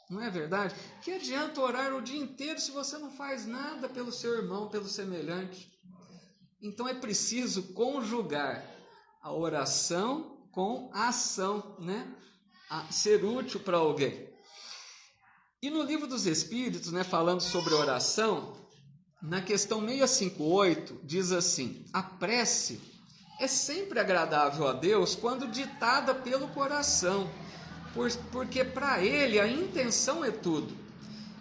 Não é verdade? Que adianta orar o dia inteiro se você não faz nada pelo seu irmão, pelo semelhante? Então é preciso conjugar a oração com a ação, né? A ser útil para alguém. E no Livro dos Espíritos, né, falando sobre oração, na questão 658, diz assim: a prece é sempre agradável a Deus quando ditada pelo coração, porque para Ele a intenção é tudo.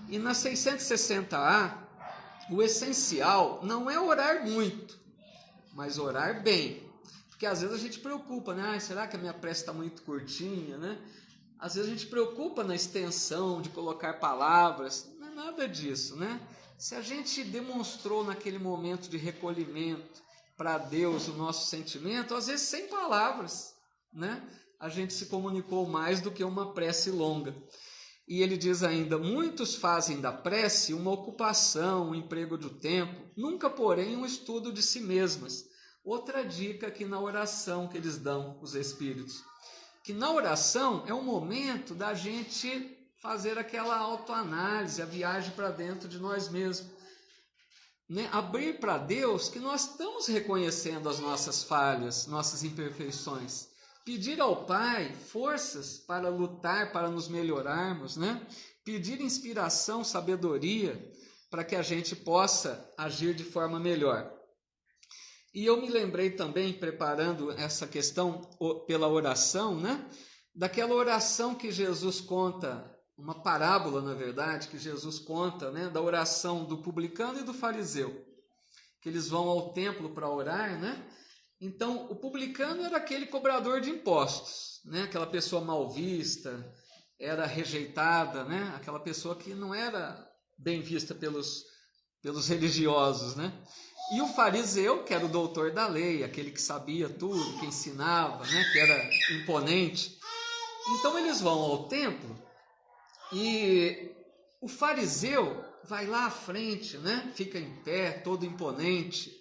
E na 660A, o essencial não é orar muito, mas orar bem. Porque às vezes a gente preocupa, né? Será que a minha prece está muito curtinha, né? Às vezes a gente preocupa na extensão, de colocar palavras. Não é nada disso, né? Se a gente demonstrou naquele momento de recolhimento para Deus o nosso sentimento, às vezes sem palavras, né? A gente se comunicou mais do que uma prece longa. E ele diz ainda: muitos fazem da prece uma ocupação, um emprego do tempo, nunca, porém, um estudo de si mesmas. Outra dica aqui na oração que eles dão, os espíritos, que na oração é o momento da gente fazer aquela autoanálise, a viagem para dentro de nós mesmos. Né? Abrir para Deus que nós estamos reconhecendo as nossas falhas, nossas imperfeições. Pedir ao Pai forças para lutar, para nos melhorarmos, né? Pedir inspiração, sabedoria, para que a gente possa agir de forma melhor. E eu me lembrei também, preparando essa questão pela oração, né? Daquela oração que Jesus conta, uma parábola, na verdade, que Jesus conta, né? Da oração do publicano e do fariseu, que eles vão ao templo para orar, né? Então, o publicano era aquele cobrador de impostos, né? Aquela pessoa mal vista, era rejeitada, né? Aquela pessoa que não era bem vista pelos religiosos, né? E o fariseu, que era o doutor da lei, aquele que sabia tudo, que ensinava, né? Que era imponente. Então, eles vão ao templo e o fariseu vai lá à frente, né? Fica em pé, todo imponente.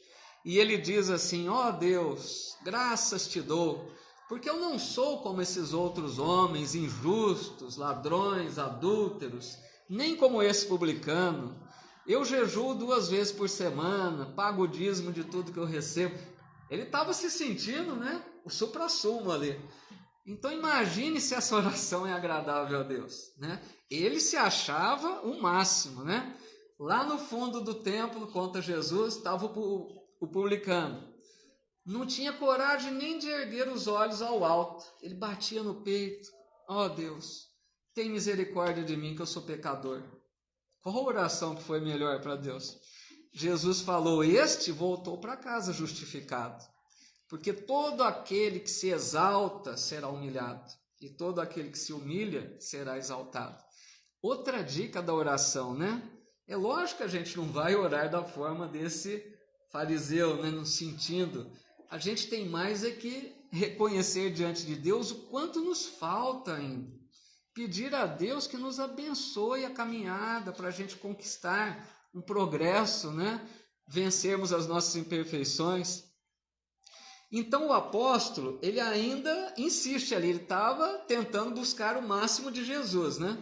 E ele diz assim: ó Deus, graças te dou, porque eu não sou como esses outros homens injustos, ladrões, adúlteros, nem como esse publicano. Eu jejuo 2 vezes por semana, pago o dízimo de tudo que eu recebo. Ele estava se sentindo, né, o suprassumo ali. Então imagine se essa oração é agradável a Deus, né? Ele se achava o máximo, né? Lá no fundo do templo, conta Jesus, estava o publicano. Não tinha coragem nem de erguer os olhos ao alto. Ele batia no peito: ó Deus, tem misericórdia de mim que eu sou pecador. Qual a oração que foi melhor para Deus? Jesus falou: este voltou para casa justificado. Porque todo aquele que se exalta será humilhado, e todo aquele que se humilha será exaltado. Outra dica da oração, né? É lógico que a gente não vai orar da forma desse fariseu, né? No sentido, a gente tem mais é que reconhecer diante de Deus o quanto nos falta ainda. Pedir a Deus que nos abençoe a caminhada para a gente conquistar um progresso, né? Vencermos as nossas imperfeições. Então o apóstolo, ele ainda insiste ali, ele estava tentando buscar o máximo de Jesus, né?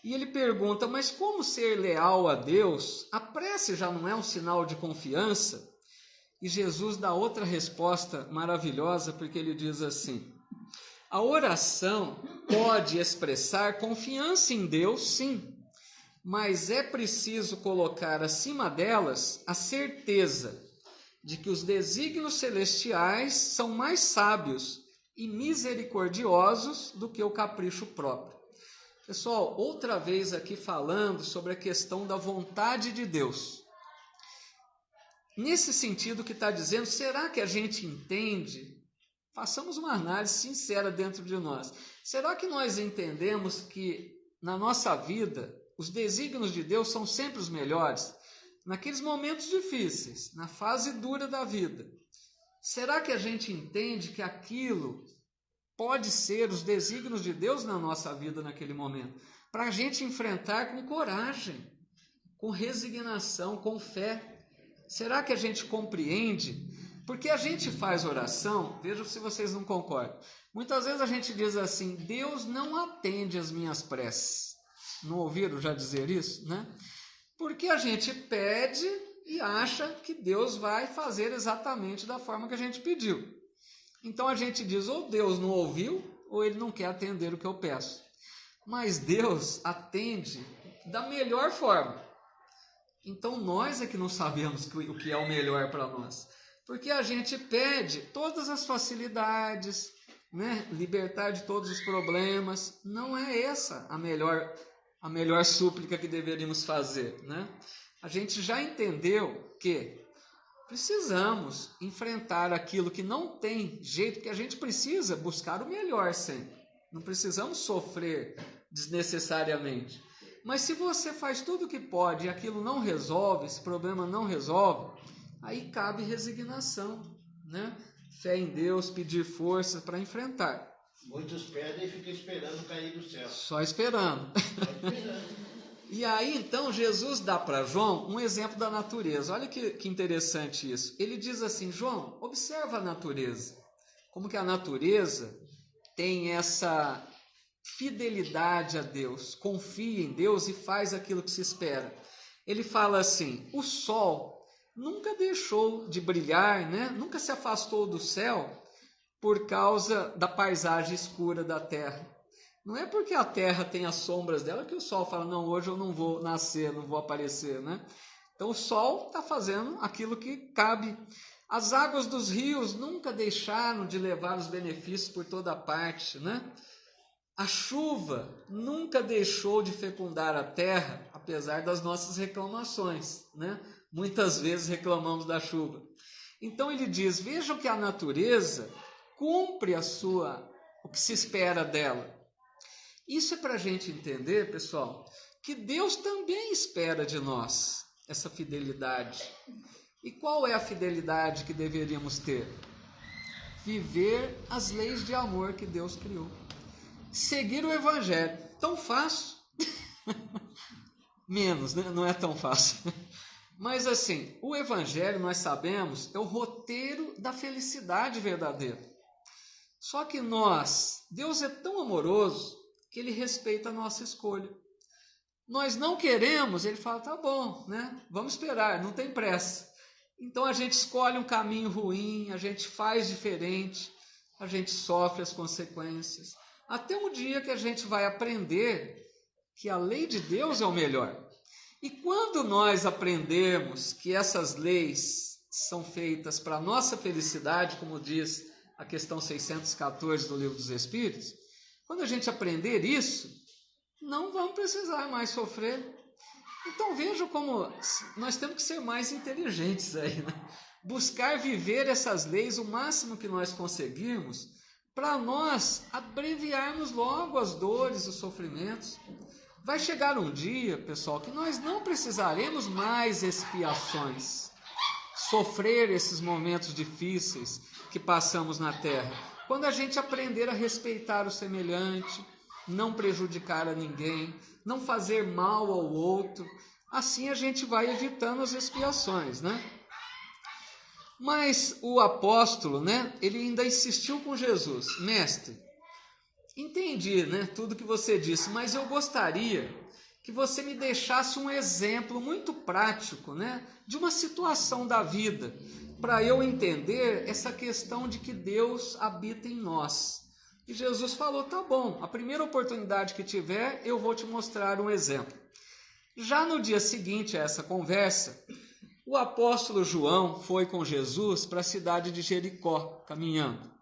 E ele pergunta: mas como ser leal a Deus? A prece já não é um sinal de confiança? E Jesus dá outra resposta maravilhosa, porque ele diz assim: a oração pode expressar confiança em Deus, sim, mas é preciso colocar acima delas a certeza de que os desígnios celestiais são mais sábios e misericordiosos do que o capricho próprio. Pessoal, outra vez aqui falando sobre a questão da vontade de Deus. Nesse sentido que está dizendo, será que a gente entende? Façamos uma análise sincera dentro de nós. Será que nós entendemos que na nossa vida os desígnios de Deus são sempre os melhores? Naqueles momentos difíceis, na fase dura da vida. Será que a gente entende que aquilo pode ser os desígnios de Deus na nossa vida naquele momento? Para a gente enfrentar com coragem, com resignação, com fé. Será que a gente compreende? Porque a gente faz oração, vejam se vocês não concordam. Muitas vezes a gente diz assim, Deus não atende as minhas preces. Não ouviram já dizer isso, né? Porque a gente pede e acha que Deus vai fazer exatamente da forma que a gente pediu. Então a gente diz, ou Deus não ouviu, ou Ele não quer atender o que eu peço. Mas Deus atende da melhor forma. Então nós é que não sabemos o que é o melhor para nós. Porque a gente pede todas as facilidades, né? Libertar de todos os problemas. Não é essa a melhor súplica que deveríamos fazer, né? A gente já entendeu que precisamos enfrentar aquilo que não tem jeito, que a gente precisa buscar o melhor sempre. Não precisamos sofrer desnecessariamente. Mas se você faz tudo o que pode e aquilo não resolve, esse problema não resolve, aí cabe resignação, né? Fé em Deus, pedir força para enfrentar. Muitos pedem e ficam esperando cair do céu. Só esperando. E aí, então, Jesus dá para João um exemplo da natureza. Olha que interessante isso. Ele diz assim, João, observa a natureza. Como que a natureza tem essa fidelidade a Deus, confia em Deus e faz aquilo que se espera. Ele fala assim, o sol nunca deixou de brilhar, né? Nunca se afastou do céu por causa da paisagem escura da terra. Não é porque a terra tem as sombras dela que o sol fala, não, hoje eu não vou nascer, não vou aparecer, né? Então o sol está fazendo aquilo que cabe. As águas dos rios nunca deixaram de levar os benefícios por toda parte, né? A chuva nunca deixou de fecundar a terra, apesar das nossas reclamações, né? Muitas vezes reclamamos da chuva. Então ele diz, vejam que a natureza cumpre o que se espera dela. Isso é para a gente entender, pessoal, que Deus também espera de nós essa fidelidade. E qual é a fidelidade que deveríamos ter? Viver as leis de amor que Deus criou. Seguir o Evangelho. Tão fácil. Menos, né? Não é tão fácil. Mas assim, o Evangelho, nós sabemos, é o roteiro da felicidade verdadeira. Só que Deus é tão amoroso que Ele respeita a nossa escolha. Nós não queremos, Ele fala, tá bom, né? Vamos esperar, não tem pressa. Então a gente escolhe um caminho ruim, a gente faz diferente, a gente sofre as consequências. Até um dia que a gente vai aprender que a lei de Deus é o melhor. E quando nós aprendemos que essas leis são feitas para a nossa felicidade, como diz a questão 614 do Livro dos Espíritos, quando a gente aprender isso, não vamos precisar mais sofrer. Então vejam como nós temos que ser mais inteligentes aí, né? Buscar viver essas leis o máximo que nós conseguirmos, para nós abreviarmos logo as dores, os sofrimentos. Vai chegar um dia, pessoal, que nós não precisaremos mais expiações, sofrer esses momentos difíceis que passamos na terra. Quando a gente aprender a respeitar o semelhante, não prejudicar a ninguém, não fazer mal ao outro, assim a gente vai evitando as expiações, né? Mas o apóstolo, né, ele ainda insistiu com Jesus, mestre, entendi, né, tudo que você disse, mas eu gostaria que você me deixasse um exemplo muito prático, né, de uma situação da vida, para eu entender essa questão de que Deus habita em nós. E Jesus falou, tá bom, a primeira oportunidade que tiver, eu vou te mostrar um exemplo. Já no dia seguinte a essa conversa, o apóstolo João foi com Jesus para a cidade de Jericó, caminhando.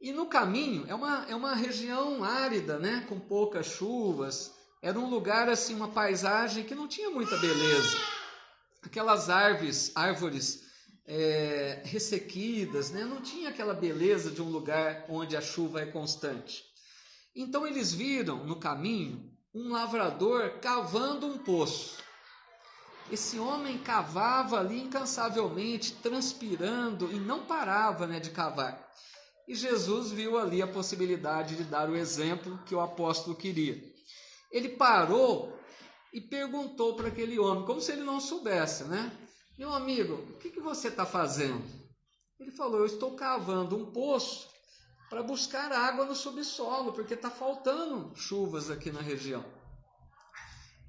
E no caminho, é uma região árida, né? Com poucas chuvas. Era um lugar, assim, uma paisagem que não tinha muita beleza. Aquelas árvores ressequidas, né? Não tinha aquela beleza de um lugar onde a chuva é constante. Então eles viram no caminho um lavrador cavando um poço. Esse homem cavava ali incansavelmente, transpirando, e não parava, né, de cavar. E Jesus viu ali a possibilidade de dar o exemplo que o apóstolo queria. Ele parou e perguntou para aquele homem, como se ele não soubesse, né? Meu amigo, o que você está fazendo? Ele falou, eu estou cavando um poço para buscar água no subsolo, porque está faltando chuvas aqui na região.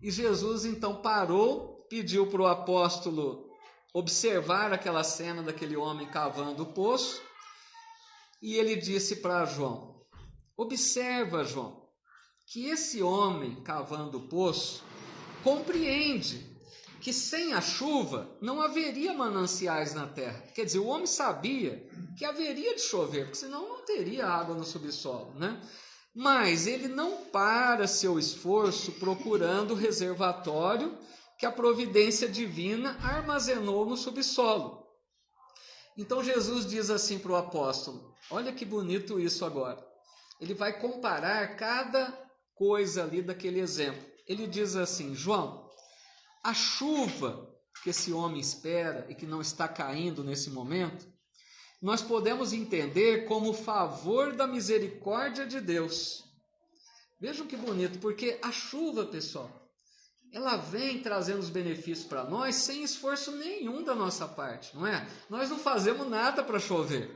E Jesus então parou, pediu para o apóstolo observar aquela cena daquele homem cavando o poço, e ele disse para João, observa, João, que esse homem cavando o poço compreende que sem a chuva não haveria mananciais na terra. Quer dizer, o homem sabia que haveria de chover, porque senão não teria água no subsolo, né? Mas ele não para seu esforço procurando o reservatório que a providência divina armazenou no subsolo. Então Jesus diz assim para o apóstolo, olha que bonito isso agora. Ele vai comparar cada coisa ali daquele exemplo. Ele diz assim, João, a chuva que esse homem espera e que não está caindo nesse momento, nós podemos entender como favor da misericórdia de Deus. Vejam que bonito, porque a chuva, pessoal, ela vem trazendo os benefícios para nós sem esforço nenhum da nossa parte, não é? Nós não fazemos nada para chover.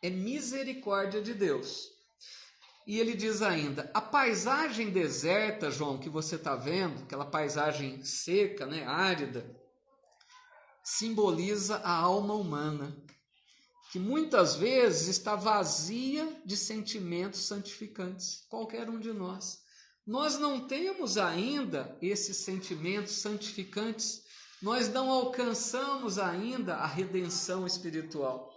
É misericórdia de Deus. E ele diz ainda, a paisagem deserta, João, que você está vendo, aquela paisagem seca, né, árida, simboliza a alma humana, que muitas vezes está vazia de sentimentos santificantes, qualquer um de nós. Nós não temos ainda esses sentimentos santificantes, nós não alcançamos ainda a redenção espiritual,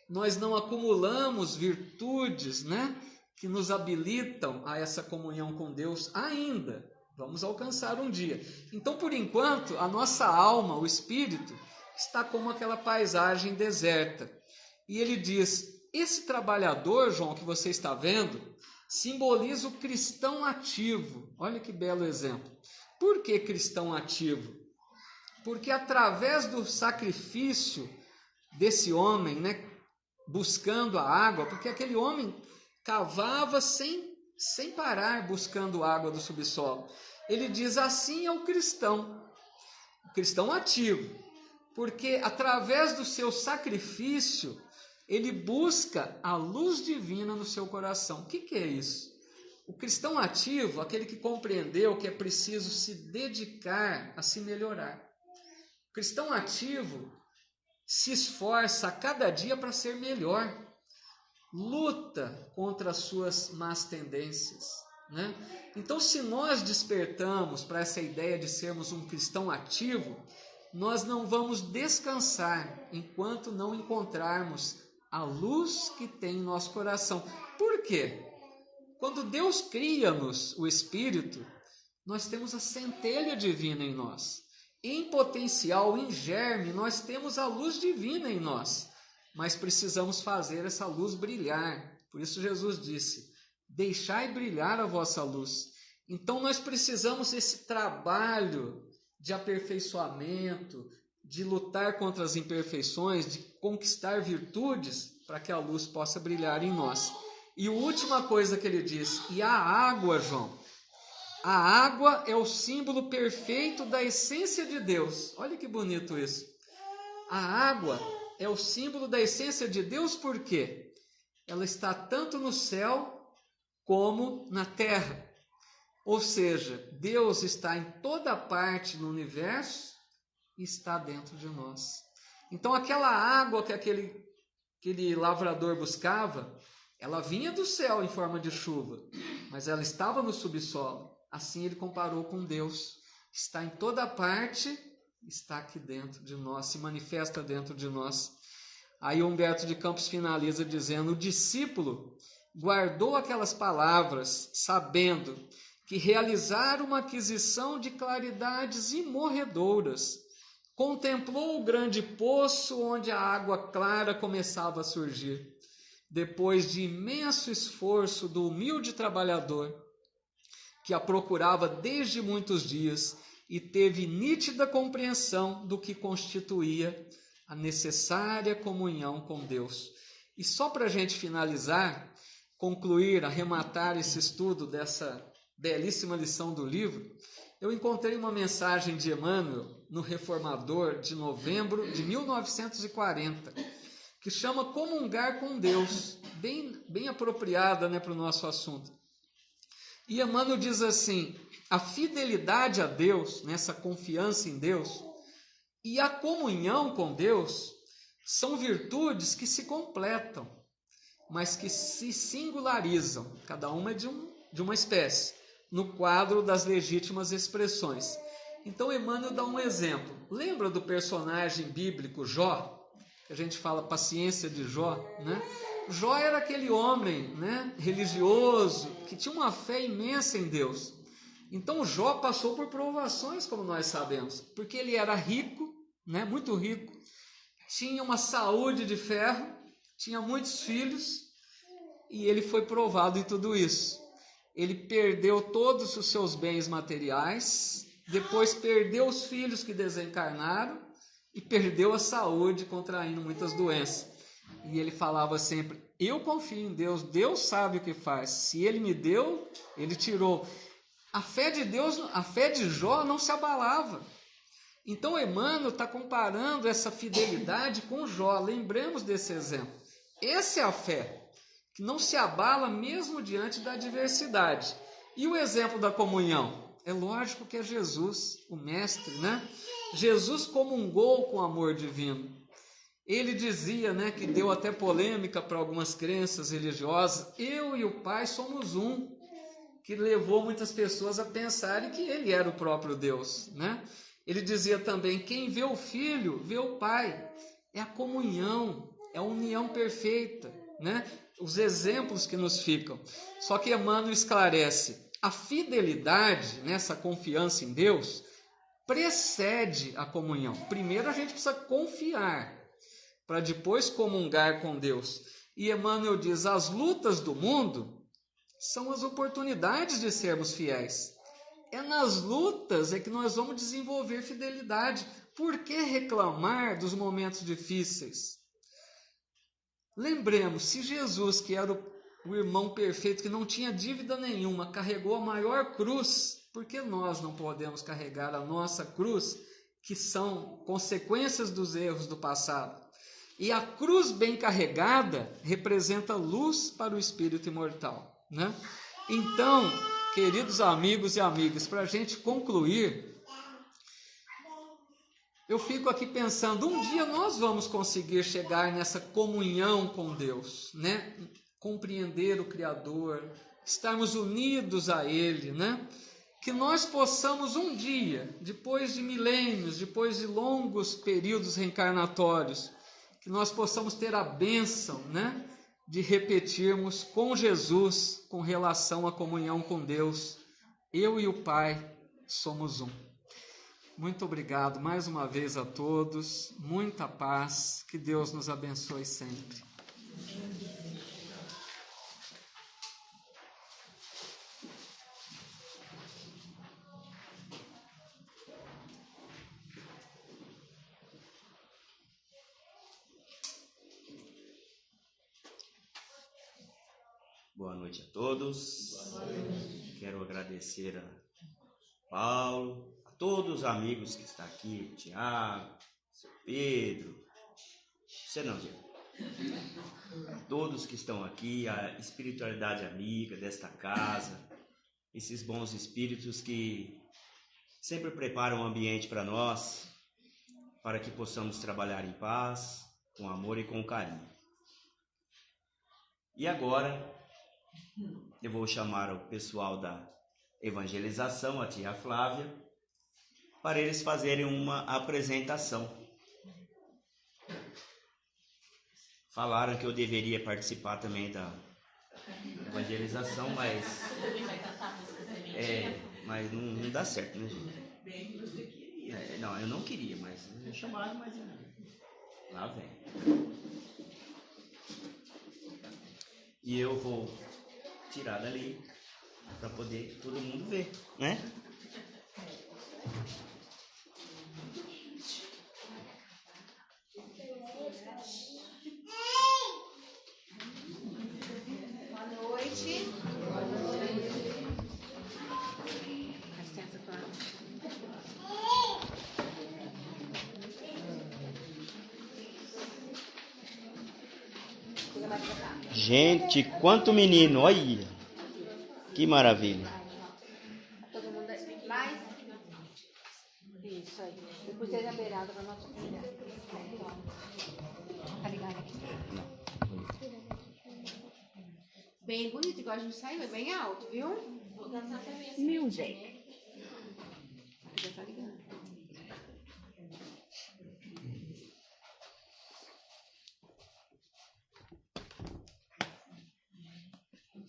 nós não acumulamos virtudes, né, que nos habilitam a essa comunhão com Deus ainda. Vamos alcançar um dia. Então, por enquanto, a nossa alma, o espírito, está como aquela paisagem deserta. E ele diz, esse trabalhador, João, que você está vendo, simboliza o cristão ativo. Olha que belo exemplo. Por que cristão ativo? Porque através do sacrifício desse homem, né, buscando a água, porque aquele homem cavava sem parar buscando água do subsolo. Ele diz, assim é o cristão ativo, porque através do seu sacrifício, ele busca a luz divina no seu coração. O que é isso? O cristão ativo, aquele que compreendeu que é preciso se dedicar a se melhorar. O cristão ativo se esforça a cada dia para ser melhor, luta contra as suas más tendências, né? Então, se nós despertamos para essa ideia de sermos um cristão ativo, nós não vamos descansar enquanto não encontrarmos a luz que tem em nosso coração. Por quê? Quando Deus cria-nos o Espírito, nós temos a centelha divina em nós. Em potencial, em germe, nós temos a luz divina em nós. Mas precisamos fazer essa luz brilhar. Por isso Jesus disse, deixai brilhar a vossa luz. Então nós precisamos desse trabalho de aperfeiçoamento, de lutar contra as imperfeições, de conquistar virtudes para que a luz possa brilhar em nós. E a última coisa que ele diz, e a água, João, a água é o símbolo perfeito da essência de Deus. Olha que bonito isso. A água é o símbolo da essência de Deus, por quê? Ela está tanto no céu como na terra. Ou seja, Deus está em toda parte no universo e está dentro de nós. Então aquela água que aquele lavrador buscava, ela vinha do céu em forma de chuva, mas ela estava no subsolo. Assim ele comparou com Deus. Está em toda parte, está aqui dentro de nós, se manifesta dentro de nós. Aí Humberto de Campos finaliza dizendo: o discípulo guardou aquelas palavras, sabendo que realizar uma aquisição de claridades imorredoras, contemplou o grande poço onde a água clara começava a surgir. Depois de imenso esforço do humilde trabalhador, que a procurava desde muitos dias e teve nítida compreensão do que constituía a necessária comunhão com Deus. E só para a gente finalizar, concluir, arrematar esse estudo dessa belíssima lição do livro, eu encontrei uma mensagem de Emmanuel no Reformador de novembro de 1940, que chama Comungar com Deus, bem apropriada, né, para o nosso assunto. E Emmanuel diz assim: a fidelidade a Deus, nessa confiança em Deus, e a comunhão com Deus são virtudes que se completam, mas que se singularizam, cada uma é de uma espécie, no quadro das legítimas expressões. Então Emmanuel dá um exemplo. Lembra do personagem bíblico Jó? Que a gente fala paciência de Jó, né? Jó era aquele homem, né, religioso, que tinha uma fé imensa em Deus. Então Jó passou por provações, como nós sabemos, porque ele era rico, né, muito rico, tinha uma saúde de ferro, tinha muitos filhos, e ele foi provado em tudo isso. Ele perdeu todos os seus bens materiais, depois perdeu os filhos que desencarnaram e perdeu a saúde, contraindo muitas doenças. E ele falava sempre: eu confio em Deus, Deus sabe o que faz. Se Ele me deu, Ele tirou. A fé de Deus, a fé de Jó não se abalava. Então Emmanuel está comparando essa fidelidade com Jó. Lembremos desse exemplo. Essa é a fé, que não se abala mesmo diante da adversidade. E o exemplo da comunhão? É lógico que é Jesus, o Mestre, né? Jesus comungou com o amor divino. Ele dizia, né, que deu até polêmica para algumas crenças religiosas: eu e o Pai somos um, que levou muitas pessoas a pensarem que ele era o próprio Deus, né? Ele dizia também: quem vê o Filho, vê o Pai. É a comunhão, é a união perfeita, né? Os exemplos que nos ficam. Só que Emmanuel esclarece: a fidelidade, nessa confiança em Deus, precede a comunhão. Primeiro a gente precisa confiar, para depois comungar com Deus. E Emmanuel diz: as lutas do mundo são as oportunidades de sermos fiéis. É nas lutas é que nós vamos desenvolver fidelidade. Por que reclamar dos momentos difíceis? Lembremos, se Jesus, que era o irmão perfeito, que não tinha dívida nenhuma, carregou a maior cruz, por que nós não podemos carregar a nossa cruz, que são consequências dos erros do passado? E a cruz bem carregada representa luz para o espírito imortal, né? Então, queridos amigos e amigas, para a gente concluir, eu fico aqui pensando: um dia nós vamos conseguir chegar nessa comunhão com Deus, né? Compreender o Criador, estarmos unidos a Ele, né? Que nós possamos um dia, depois de milênios, depois de longos períodos reencarnatórios, que nós possamos ter a bênção, né, de repetirmos com Jesus, com relação à comunhão com Deus: eu e o Pai somos um. Muito obrigado mais uma vez a todos, muita paz, que Deus nos abençoe sempre. Boa noite a todos. Quero agradecer a Paulo, a todos os amigos que estão aqui, o Tiago, o seu Pedro, você não, Diego. A todos que estão aqui, a espiritualidade amiga desta casa, esses bons espíritos que sempre preparam o ambiente para nós, para que possamos trabalhar em paz, com amor e com carinho. E agora eu vou chamar o pessoal da evangelização, a tia Flávia, para eles fazerem uma apresentação. Falaram que eu deveria participar também da evangelização, mas mas não dá certo, né, gente? Não, eu não queria, mas me chamaram, mas lá vem. E eu vou tirar dali para poder todo mundo ver, né? Gente, quanto menino, olha, que maravilha. Todo mundo mais? Isso aí. Depois seja beirada para nós tirar. Tá ligado aqui? Bem bonito, igual a gente saiu, é bem alto, viu? Vou dançar também assim. Music. Já tá ligado.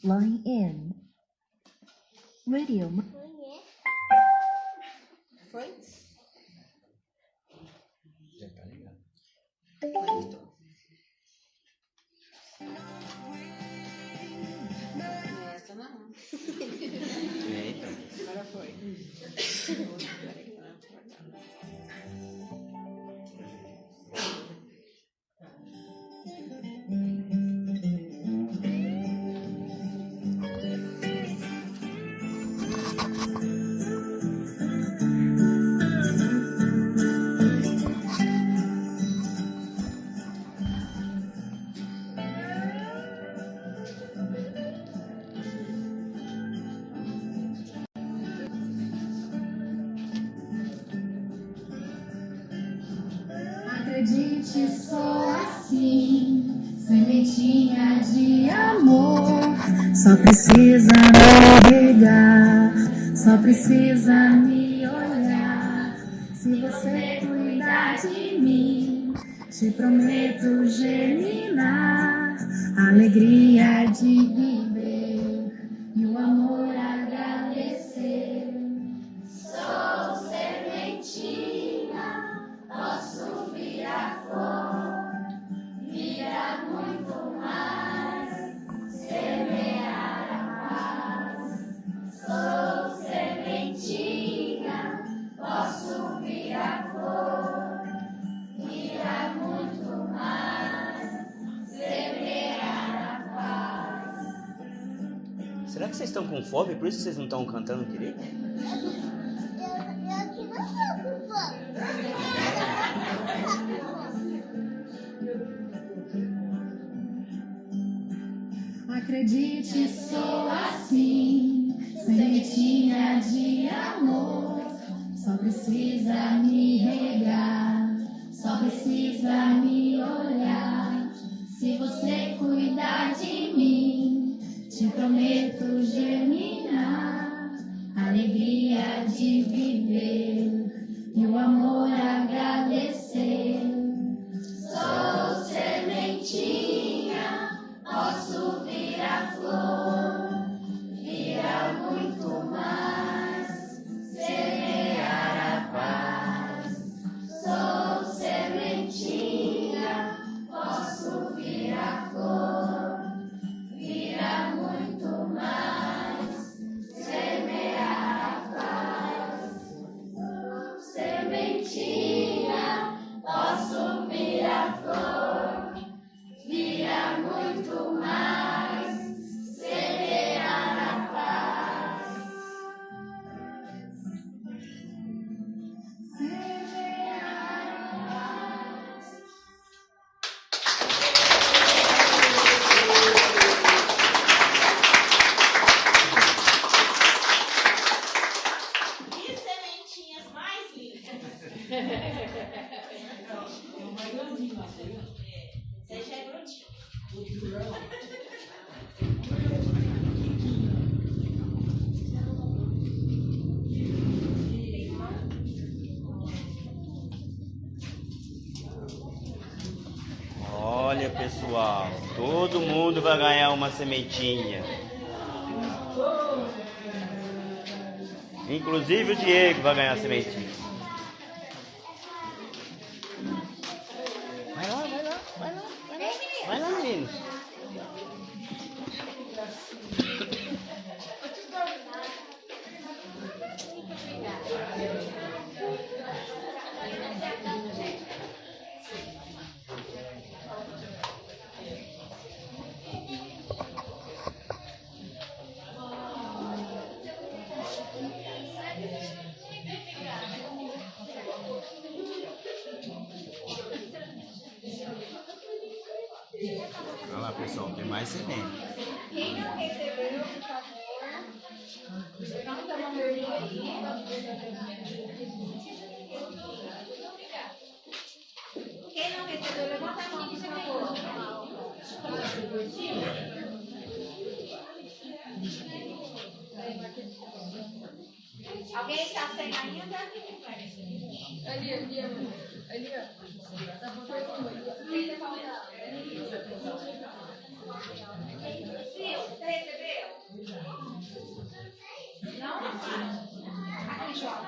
Line in. Radio. Foi? Já tá ligado. Essa não. Então. Agora foi. Acredite, sou assim, sementinha de amor. Só precisa me regar, só precisa me olhar. Se você cuidar de mim, te prometo germinar, alegria de viver e o amor agradecer. Sou sementinha, posso virar flor, virar muito mais, semear a paz. Sou sementinha, posso virar flor, virar muito mais, semear a paz. Será que vocês estão com fome? Por isso que vocês não estão cantando direito? Acredite, sou assim, sementinha de amor. Só precisa me regar, só precisa me olhar. Se você cuidar de mim, te prometo germinar, alegria de viver e o amor agradecer. Sou sementinha, posso virar flor, virar muito mais, semear a paz. Sou sementinha, posso virar flor, Todo mundo vai ganhar uma sementinha. Inclusive o Diego vai ganhar a sementinha. Vai lá, vai lá, vai lá, vai lá. Vai lá, meninos. Olha lá, pessoal, tem mais semente. Quem não recebeu, por favor, levanta a mãozinha aí. Quem não recebeu, levanta a mão, por favor. Alguém está sem ainda? Ali, ó. Tá faltando ali. Quem tá faltando? Sil, você recebeu? Não? Aqui, João.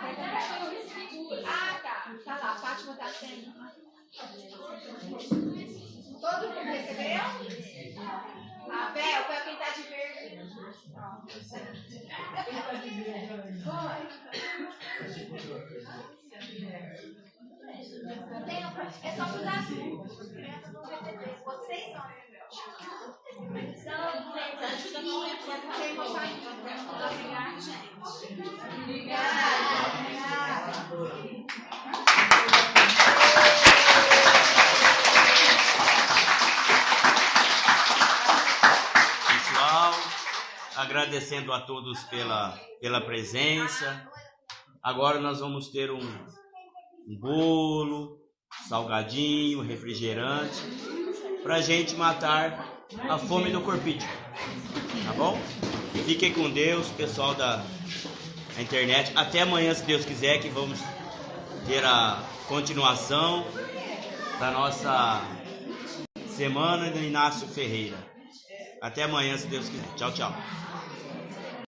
Ah, tá. Tá lá. A Fátima tá sem. Todo mundo recebeu? A Bel, foi quem tá de verde. É só para os adultos. As crianças vão receber. Vocês são os meus. Quem mostrar ainda? Obrigada, gente. Obrigada. Pessoal, agradecendo a todos pela presença. Agora nós vamos ter um bolo, salgadinho, refrigerante, pra gente matar a fome do corpítico, tá bom? Fiquem com Deus, pessoal da internet. Até amanhã, se Deus quiser, que vamos ter a continuação da nossa semana do Inácio Ferreira. Até amanhã, se Deus quiser. Tchau, tchau.